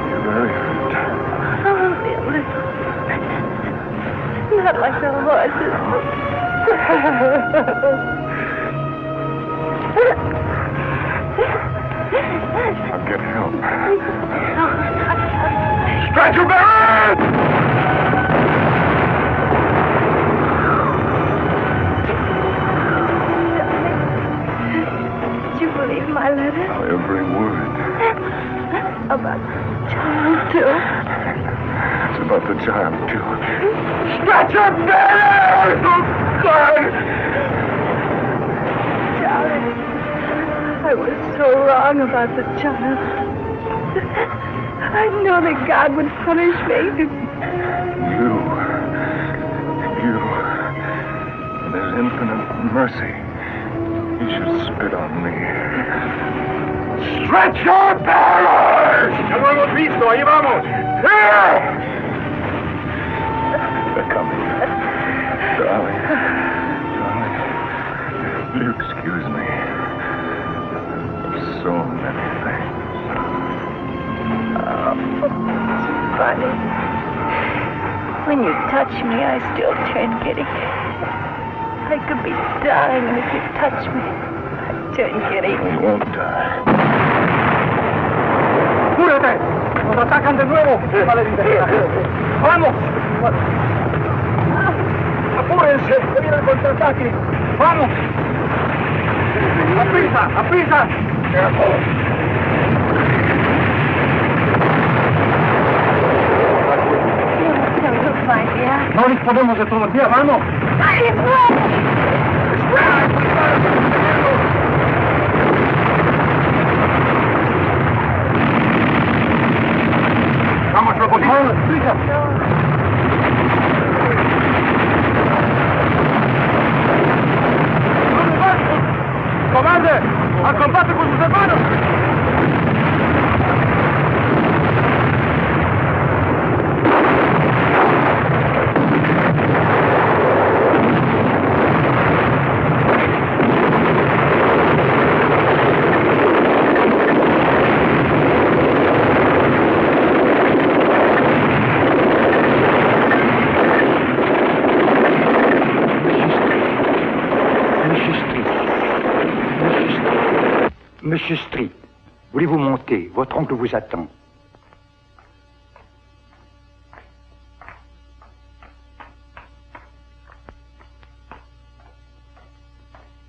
You're very hurt. Only a little. Not like the horses. I'll get help. Stretcher bearers! Did you believe my letter? Every word. About the child, too. It's about the child, too. Stretcher bearers! Oh, God! Charlie, I was so wrong about the child. I knew that God would punish me. You. In His infinite mercy, He should spit on me. Stretcher bearers! ¡Ya lo hemos visto! ¡Ahí vamos! Here! They're coming. Darling. Will you excuse me? So many things. Funny. When you touch me, I still turn giddy. I could be dying, and if you touch me, I turn giddy. I won't die. ¡Apúrate! ¡Nos atacan de nuevo! Vale, ¡vamos! ¡Apúrense! ¡Que viene el contraataque! ¡Vamos! ¡A prisa! ¡A prisa! No disponemos de todo el día, vamos. Vamos, Roposito. ¡Cobarde! ¡Al combate con sus hermanos! Monsieur Street, voulez-vous monter? Votre oncle vous attend.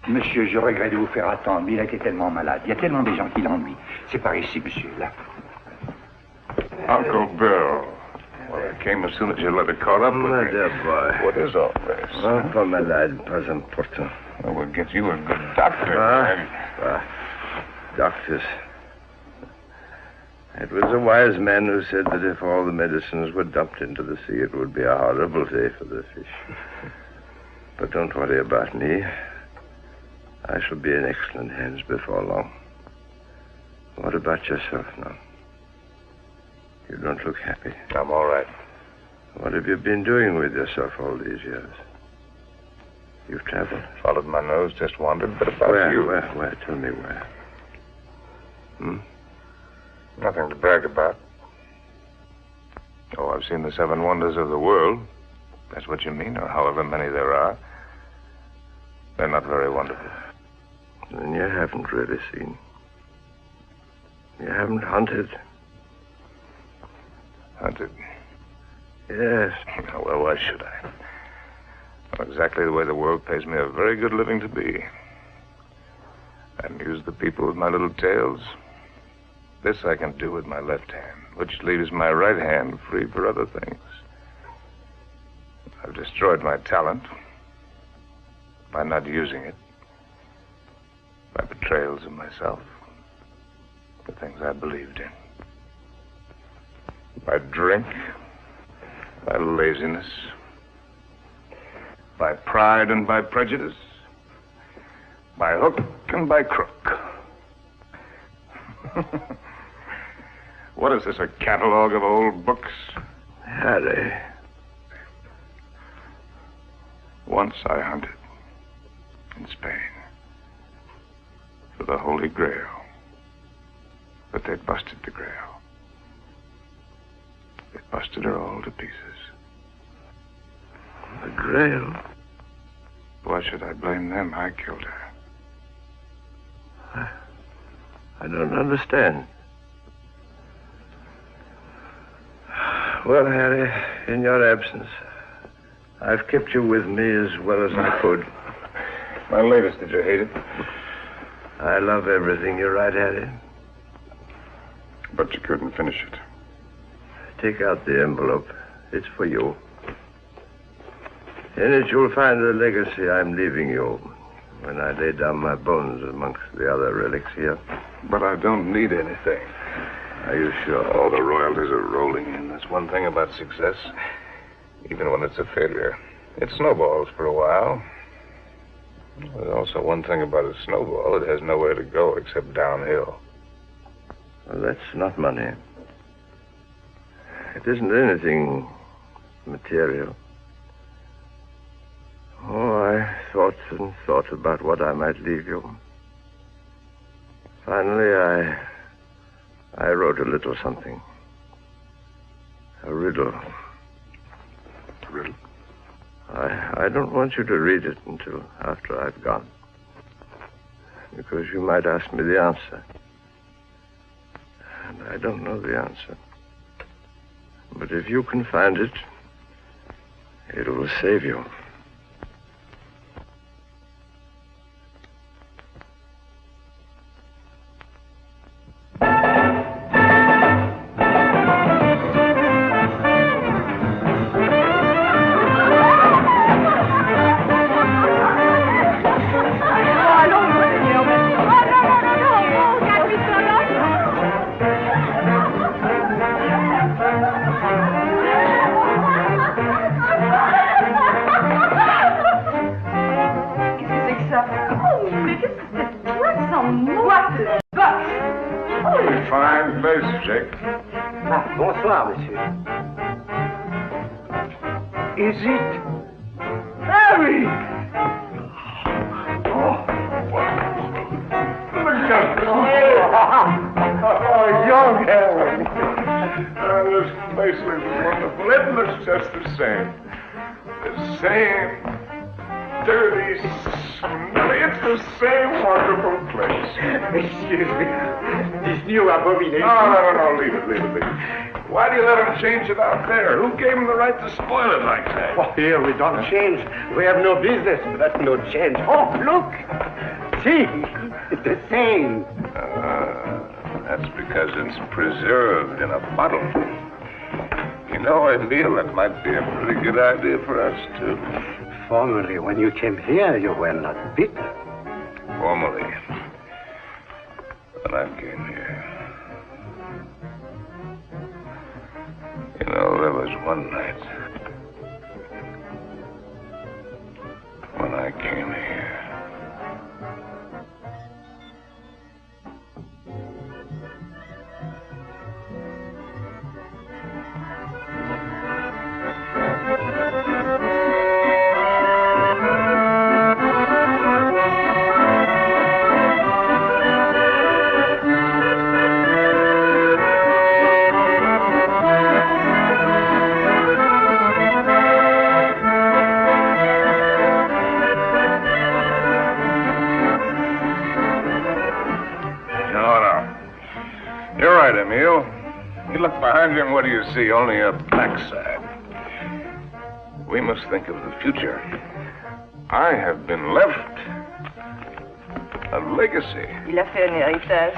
Monsieur, je regrette de vous faire attendre, mais il a été tellement malade. Il y a tellement de gens qui l'ennuient. C'est par ici, monsieur, là. Uncle Bill. Well, I came as soon as your letter caught up with My me. dear boy. What is all this? Pas malade, pas important. Well, we'll get you a good doctor. Doctors. It was a wise man who said that if all the medicines were dumped into the sea, it would be a horrible day for the fish. But don't worry about me. I shall be in excellent hands before long. What about yourself now? You don't look happy. I'm all right. What have you been doing with yourself all these years? You've traveled. Followed my nose, just wandered, but about you. Where? Tell me where. Nothing to brag about. Oh, I've seen the 7 wonders of the world. That's what you mean, or however many there are. They're not very wonderful. Then you haven't really seen. You haven't hunted. Hunted? Yes. Well, why should I? Well, exactly the way the world pays me a very good living to be. I amuse the people with my little tales. This I can do with my left hand, which leaves my right hand free for other things. I've destroyed my talent by not using it, by betrayals of myself, the things I believed in, by drink, by laziness, by pride and by prejudice, by hook and by crook. What is this, a catalog of old books? Harry. Once I hunted in Spain for the Holy Grail, but they busted the Grail. They busted her all to pieces. But Grail? Why should I blame them? I killed her. I don't understand. Well, Harry, in your absence, I've kept you with me as well as I could. My latest, did you hate it? I love everything you write, Harry. But you couldn't finish it. Take out the envelope. It's for you. In it, you'll find the legacy I'm leaving you when I lay down my bones amongst the other relics here. But I don't need anything. Are you sure? All the royalties are rolling in. That's one thing about success. Even when it's a failure, it snowballs for a while. There's also one thing about a snowball. It has nowhere to go except downhill. Well, that's not money. It isn't anything material. Oh, I thought and thought about what I might leave you. Finally, I wrote a little something. A riddle. Riddle? I don't want you to read it until after I've gone. Because you might ask me the answer. And I don't know the answer. But if you can find it, it will save you. Fine place, Jake. Ah, bonsoir, monsieur. Is it Harry? Oh, young Harry. This place looks wonderful. It looks just the same. The same dirty, smelly. It's the same wonderful place. Excuse me. This new abomination. No. Leave it. Why do you let him change it out there? Who gave him the right to spoil it like that? Oh, here we don't change. We have no business, but no change. Oh, look. See, it's the same. That's because it's preserved in a bottle. You know, Emile, that might be a pretty good idea for us, too. Formerly, when you came here, you were not bitter. Formerly, when I came here. You know, there was one night when I came here. Emile. You look behind you and what do you see? Only a backside. We must think of the future. I have been left a legacy. Il a fait un héritage.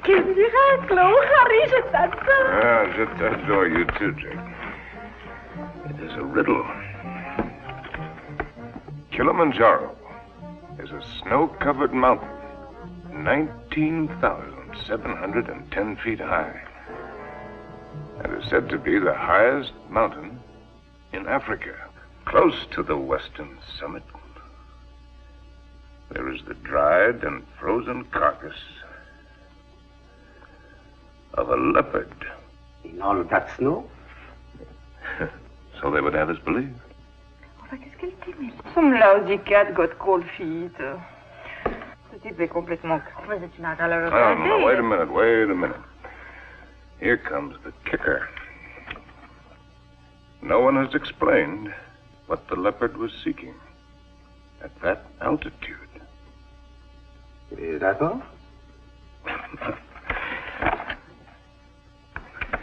Quel miracle! Oh, Harry, je t'adore. Ah, je t'adore you too, Jake. It is a riddle. Kilimanjaro is a snow-covered mountain, 19,710 feet high, and is said to be the highest mountain in Africa. Close to the western summit, there is the dried and frozen carcass of a leopard. In all that snow? So they would have us believe. Qu'est-ce qu'elle t'aimait? Some lousy cat got cold feet. Ce type est complètement crevé. C'est une adolescente. No, wait a minute. Here comes the kicker. No one has explained what the leopard was seeking at that altitude. Is that all?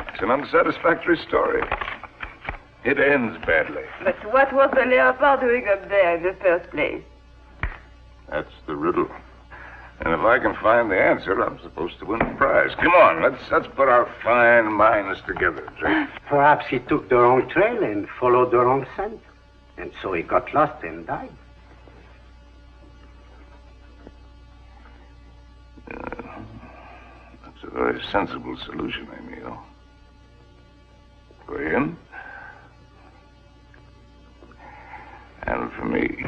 It's an unsatisfactory story. It ends badly. But what was the leopard doing up there in the first place? That's the riddle. And if I can find the answer, I'm supposed to win a prize. Come on, let's put our fine minds together, Drake. Perhaps he took the wrong trail and followed the wrong scent. And so he got lost and died. That's a very sensible solution, Emil. For him. And for me.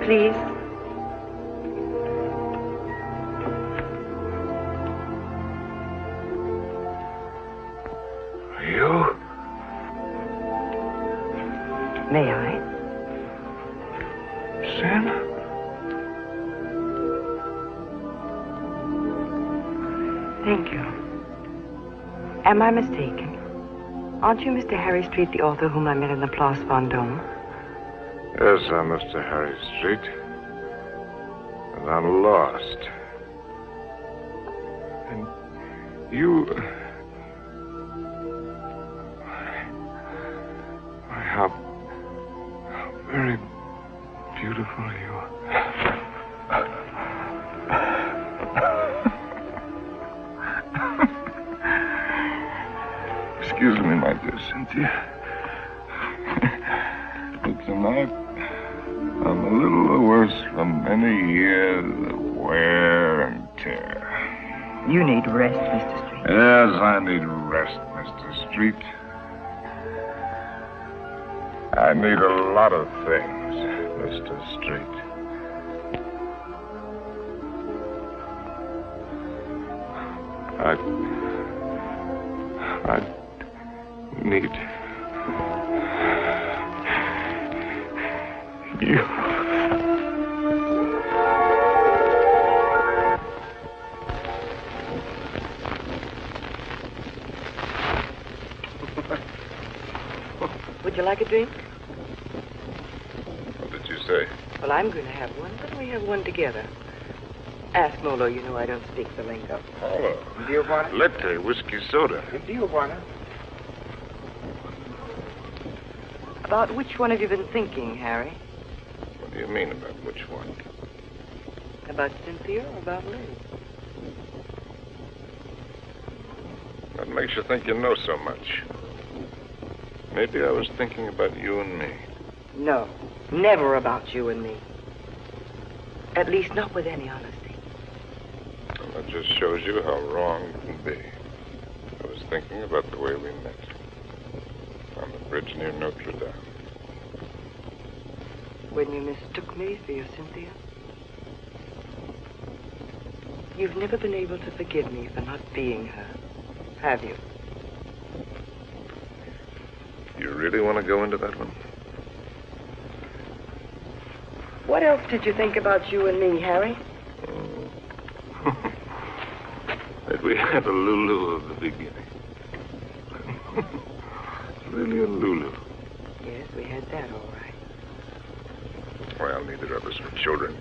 Please. You? May I? Sin? Thank you. Am I mistaken? Aren't you Mr. Harry Street, the author whom I met in the Place Vendôme? Yes, I'm Mr. Harry Street. And I'm lost. And you... How very beautiful you are. Excuse me, my dear Cynthia. But tonight, I'm a little worse from many years of wear and tear. You need rest, Mr. Street. Yes, I need rest, Mr. Street. I need a lot of things, Mr. Street. I need you. Would you like a drink? What did you say? Well, I'm going to have one. Why don't we have one together? Ask Molo. You know I don't speak the lingo. Hello. Do you want it? Latte whiskey soda. Do you want it? About which one have you been thinking, Harry? What do you mean about which one? About Cynthia or about Liz? What makes you think you know so much? Maybe I was thinking about you and me. No, never about you and me. At least not with any honesty. Well, that just shows you how wrong it can be. I was thinking about the way we met. On the bridge near Notre Dame. When you mistook me for your Cynthia? You've never been able to forgive me for not being her, have you? You really want to go into that one? What else did you think about you and me, Harry? That we had a Lulu of the beginning. Really a Lulu. Yes, we had that, all right. Well, neither of us were children.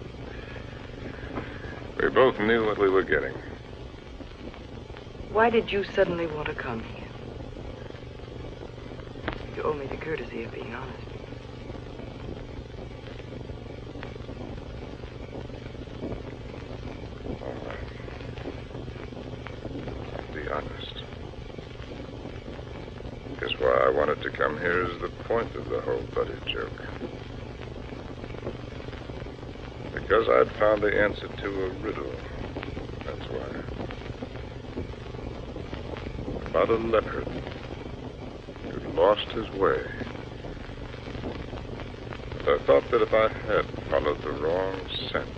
We both knew what we were getting. Why did you suddenly want to come here? You owe me the courtesy of being honest. All right. I'll be honest. Guess why I wanted come here is the point of the whole buddy joke. Because I'd found the answer to a riddle. That's why. About a leopard who'd lost his way. And I thought that if I had followed the wrong scent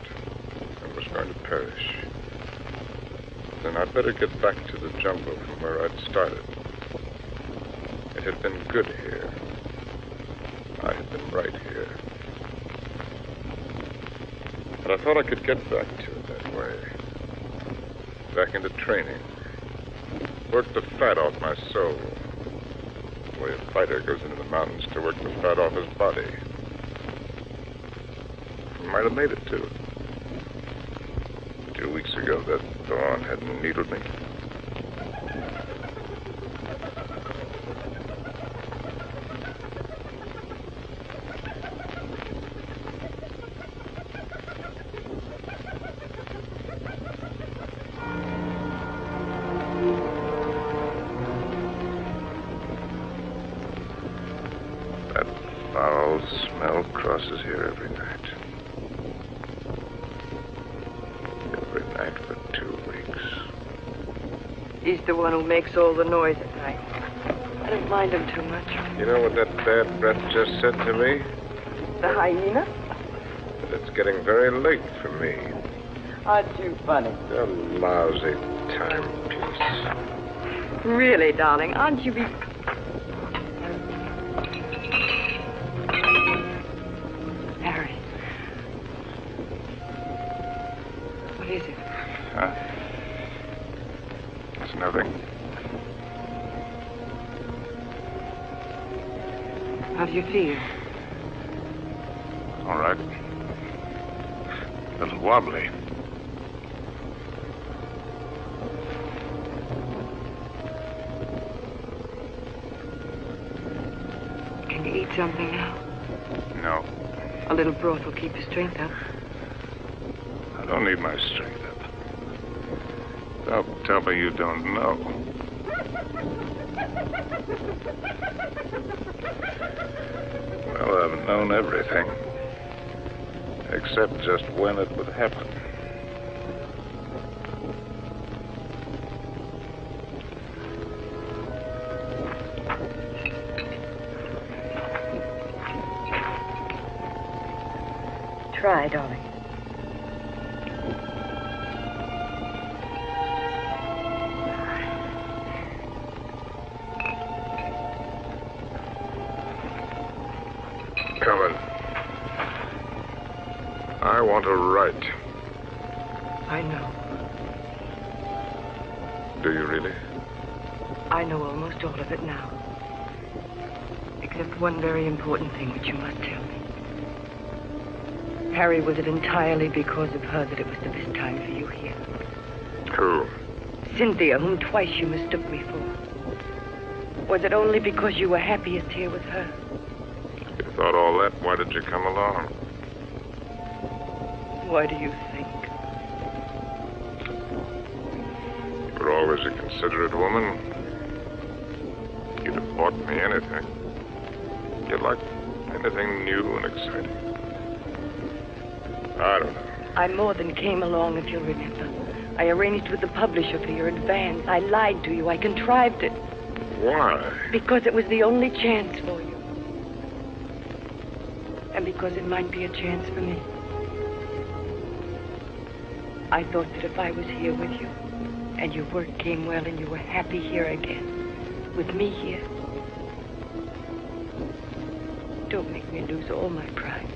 and was going to perish, then I'd better get back to the jungle from where I'd started. It had been good here. I had been right here. And I thought I could get back to it that way. Back into training. Work the fat off my soul. The way a fighter goes into the mountains to work the fat off his body. Might have made it, too. 2 weeks ago, that thorn hadn't needled me. That foul smell crosses here every night. For 2 weeks. He's the one who makes all the noise at night. I don't mind him too much. You know what that bad breath just said to me? The hyena? That it's getting very late for me. Aren't you funny? A lousy timepiece. Really, darling, aren't you Harry. What is it? Huh? It's nothing. How do you feel? All right. A little wobbly. Can you eat something now? No. A little broth will keep your strength up. I don't need my strength up. Don't tell me you don't know. Well, I've known everything. Except just when it would happen. Try, darling. Coming. I want to write. I know. Do you really? I know almost all of it now. Except one very important thing which you must tell me. Harry, was it entirely because of her that it was the best time for you here? Who? Cynthia, whom twice you mistook me for. Was it only because you were happiest here with her? You thought all that? Why did you come along? Why do you think? You were always a considerate woman. You'd have bought me anything. You liked anything new and exciting. I don't know. I more than came along, if you'll remember. I arranged with the publisher for your advance. I lied to you. I contrived it. Why? Because it was the only chance for you. And because it might be a chance for me. I thought that if I was here with you, and your work came well, and you were happy here again, with me here, don't make me lose all my pride.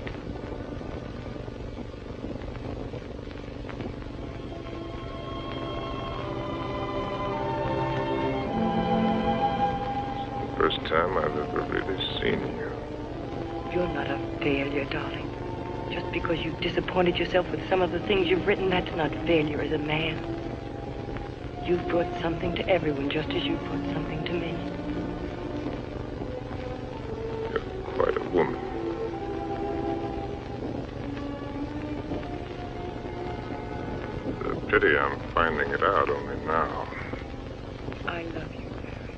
First time I've ever really seen you. You're not a failure, darling. Just because you've disappointed yourself with some of the things you've written, that's not failure as a man. You've brought something to everyone just as you've brought something to me. You're quite a woman. It's a pity I'm finding it out only now. I love you, Harry.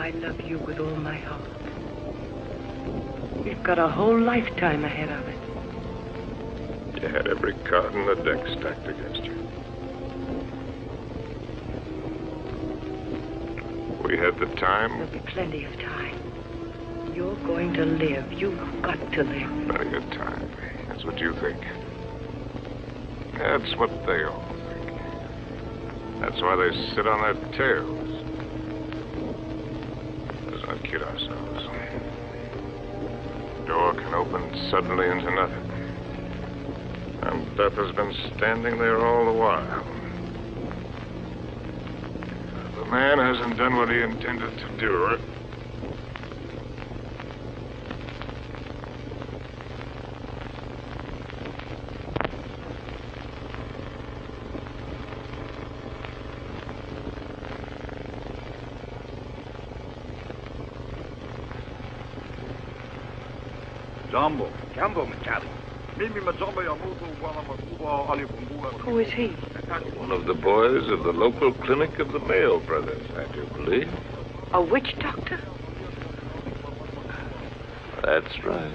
I love you with all my heart. We've got a whole lifetime ahead of us. You had every card in the deck stacked against you. We had the time. There'll be plenty of time. You're going to live. You've got to live. Plenty of time. That's what you think. That's what they all think. That's why they sit on their tails. Let's not kid ourselves. The door can open suddenly into nothing. And death has been standing there all the while. The man hasn't done what he intended to do. Jumbo Machado. Who is he? One of the boys of the local clinic of the Mayo brothers, I do believe. A witch doctor? That's right.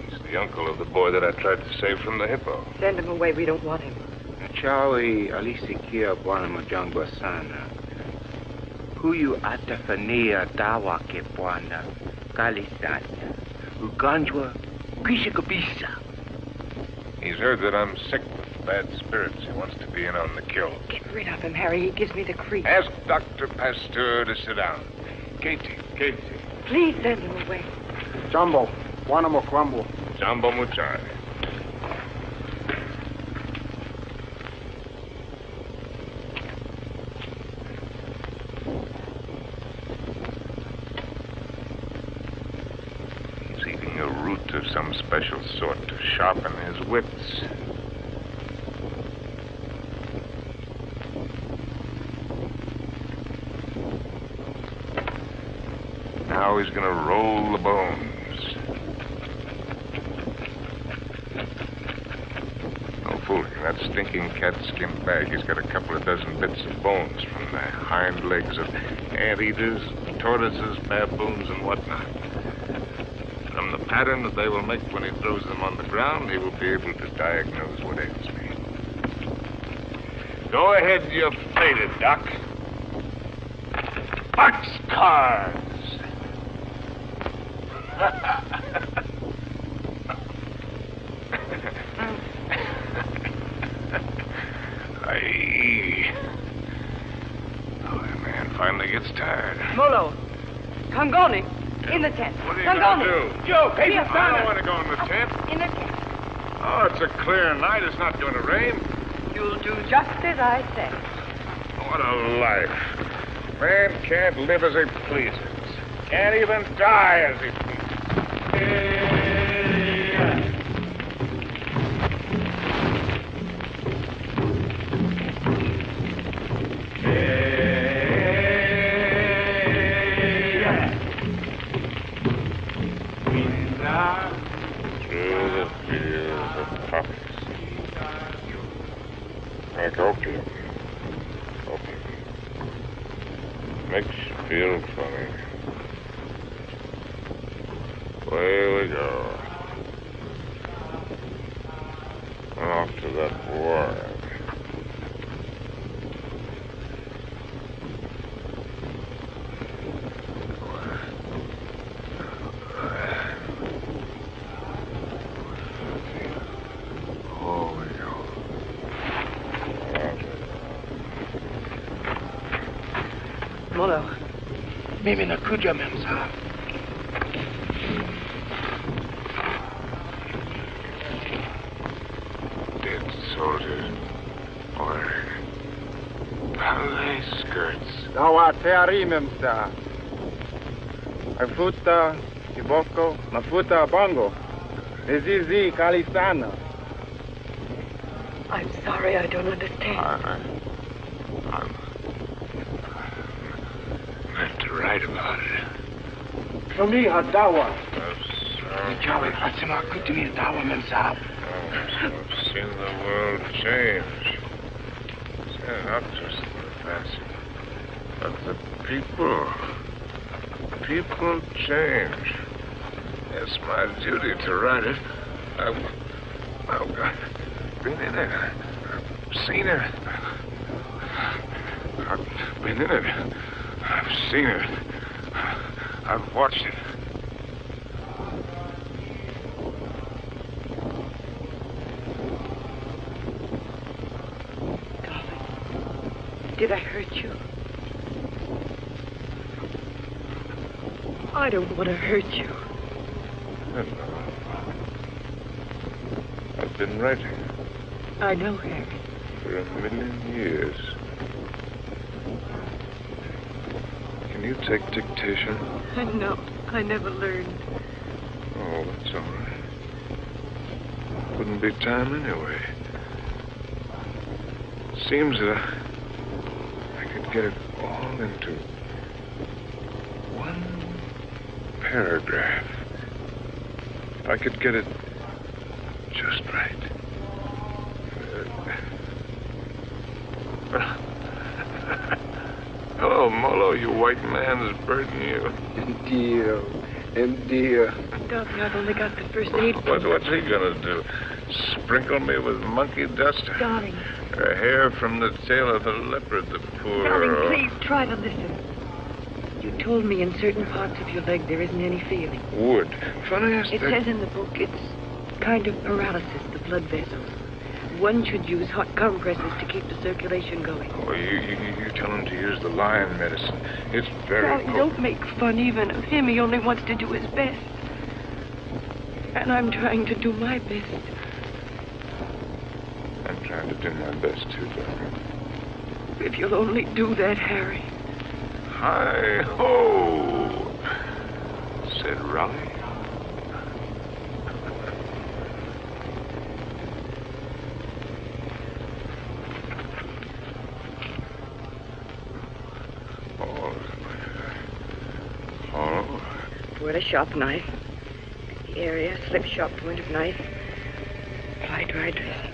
He's the uncle of the boy that I tried to save from the hippo. Send him away. We don't want him. Chawi alisikia Bwana Majangwa sana. Huyu atafania dawa ke Bwana kali sana. Ugonjwa kwisha kabisa. He's heard that I'm sick with bad spirits. He wants to be in on the kill. Get rid of him, Harry. He gives me the creeps. Ask Dr. Pasteur to sit down. Katie. Please send him away. Jumbo, Bwana Mokwambo. Jumbo Muchari. Of some special sort to sharpen his wits. Now he's gonna roll the bones. No fooling, that stinking cat-skin bag has got a couple of dozen bits of bones from the hind legs of anteaters, tortoises, baboons, and whatnot. From the pattern that they will make when he throws them on the ground, he will be able to diagnose what ails me. Go ahead, you're faded, Doc. Boxcars! Oh, the man finally gets tired. Molo, Tangoni. In the tent. What are you going to do? Joe, I don't want to go in the tent. In the tent. Oh, it's a clear night. It's not going to rain. You'll do just as I say. What a life. Man can't live as he pleases. Can't even die as he pleases. Opium. Makes you feel funny. Away we go. Off to that war. Molo. Mimi nakuja memsa. Dead soldiers. Or ballet skirts. Dawa teari memsa. Mafuta kiboko, mafuta bongo. Ezizi kalisana. I'm sorry, I don't understand. I'm meant to write about it. Shomi hadawa. Chawe asema kutumi dawa memsa. I've seen the world change. Not just the fancy, but the people. People change. It's my duty to write it. I've been in it. I've seen it. I've been in it. I've seen it. I've watched it. Did I hurt you? I don't want to hurt you. No. I've been writing. I know, Harry. For 1,000,000 years. Can you take dictation? No, I never learned. Oh, that's all right. Wouldn't be time anyway. Seems that I could get it all into one paragraph. If I could get it just right. Hello, Molo, you white man's burden, you. Indeed. Darling, I've only got the first aid. What's he gonna do? Sprinkle me with monkey dust? Darling. Her hair from the tail of the leopard, the poor... Darling, please try to listen. You told me in certain parts of your leg there isn't any feeling. Wood. Funniest thing... It says in the book it's kind of paralysis, the blood vessels. One should use hot compresses to keep the circulation going. Oh, you tell him to use the lion medicine. It's very... Darling, don't make fun even of him. He only wants to do his best. And I'm trying to do my best. I'm trying to do my best, too, darling. If you'll only do that, Harry. Hi-ho, said Raleigh. Word a sharp knife. The area, slip sharp point of knife. Apply dry dressing.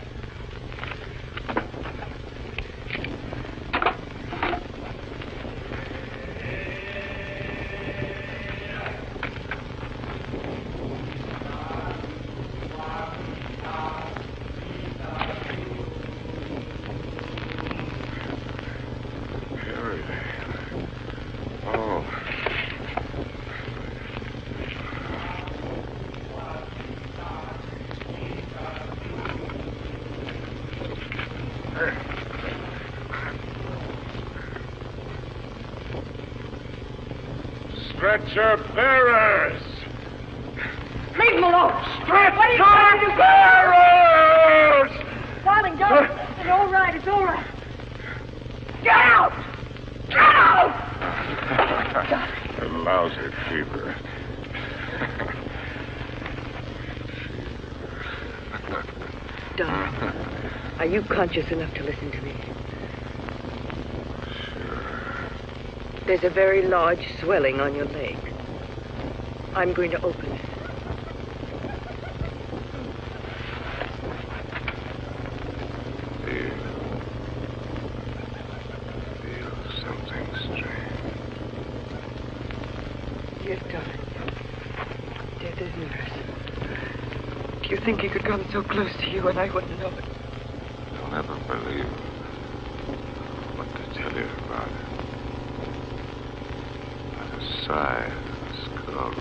Stretcher bearers! Leave him alone! Stretcher bearers! Darling, don't. It's all right. It's all right. Get out! Get out! A lousy fever. Darling, are you conscious enough to listen to me? There's a very large swelling on your leg. I'm going to open it. Feel something strange. Yes, darling. Death is near us. Do you think he could come so close to you and I wouldn't know it? You'll never believe what to tell you about it. Sigh, skull,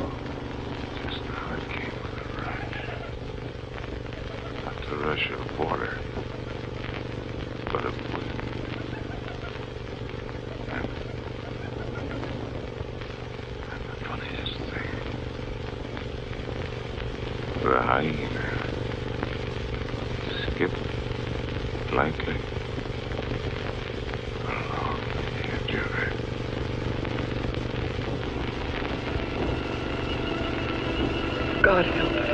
just how it came with a rush. Not the rush of water, but of wind. And the funniest thing, the hyena skipped lightly along the edge of it. God help us.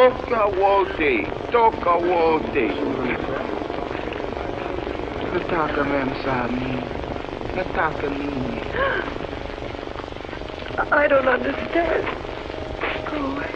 Toca Walty. Nataka mem sa amin. Nataka ninyo. I don't understand. Go away.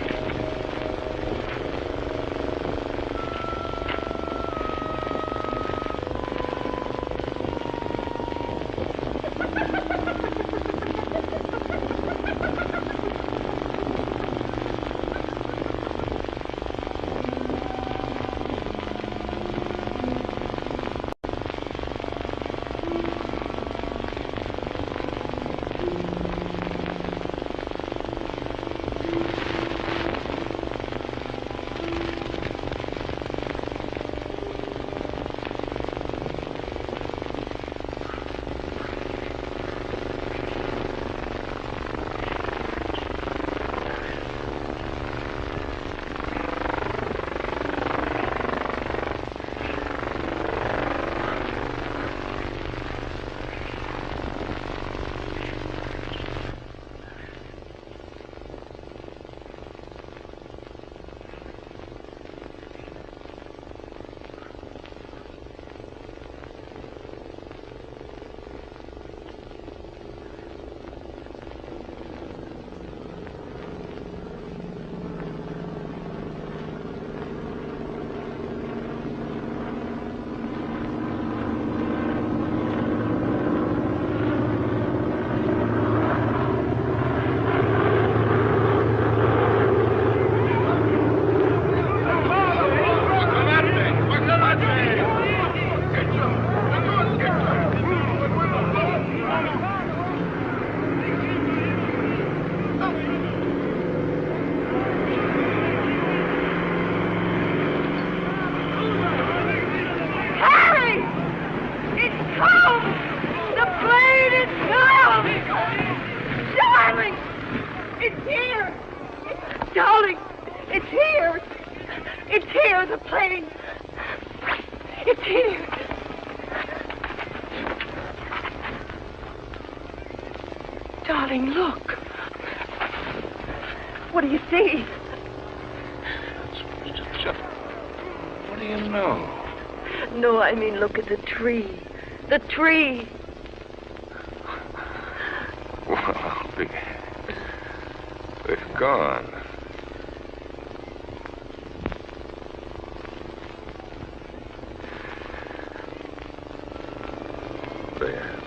Darling, it's here. It's here, the plane. It's here. Darling, look. What do you see? What do you know? No, I mean, look at the tree. The tree. Well, they've gone. There.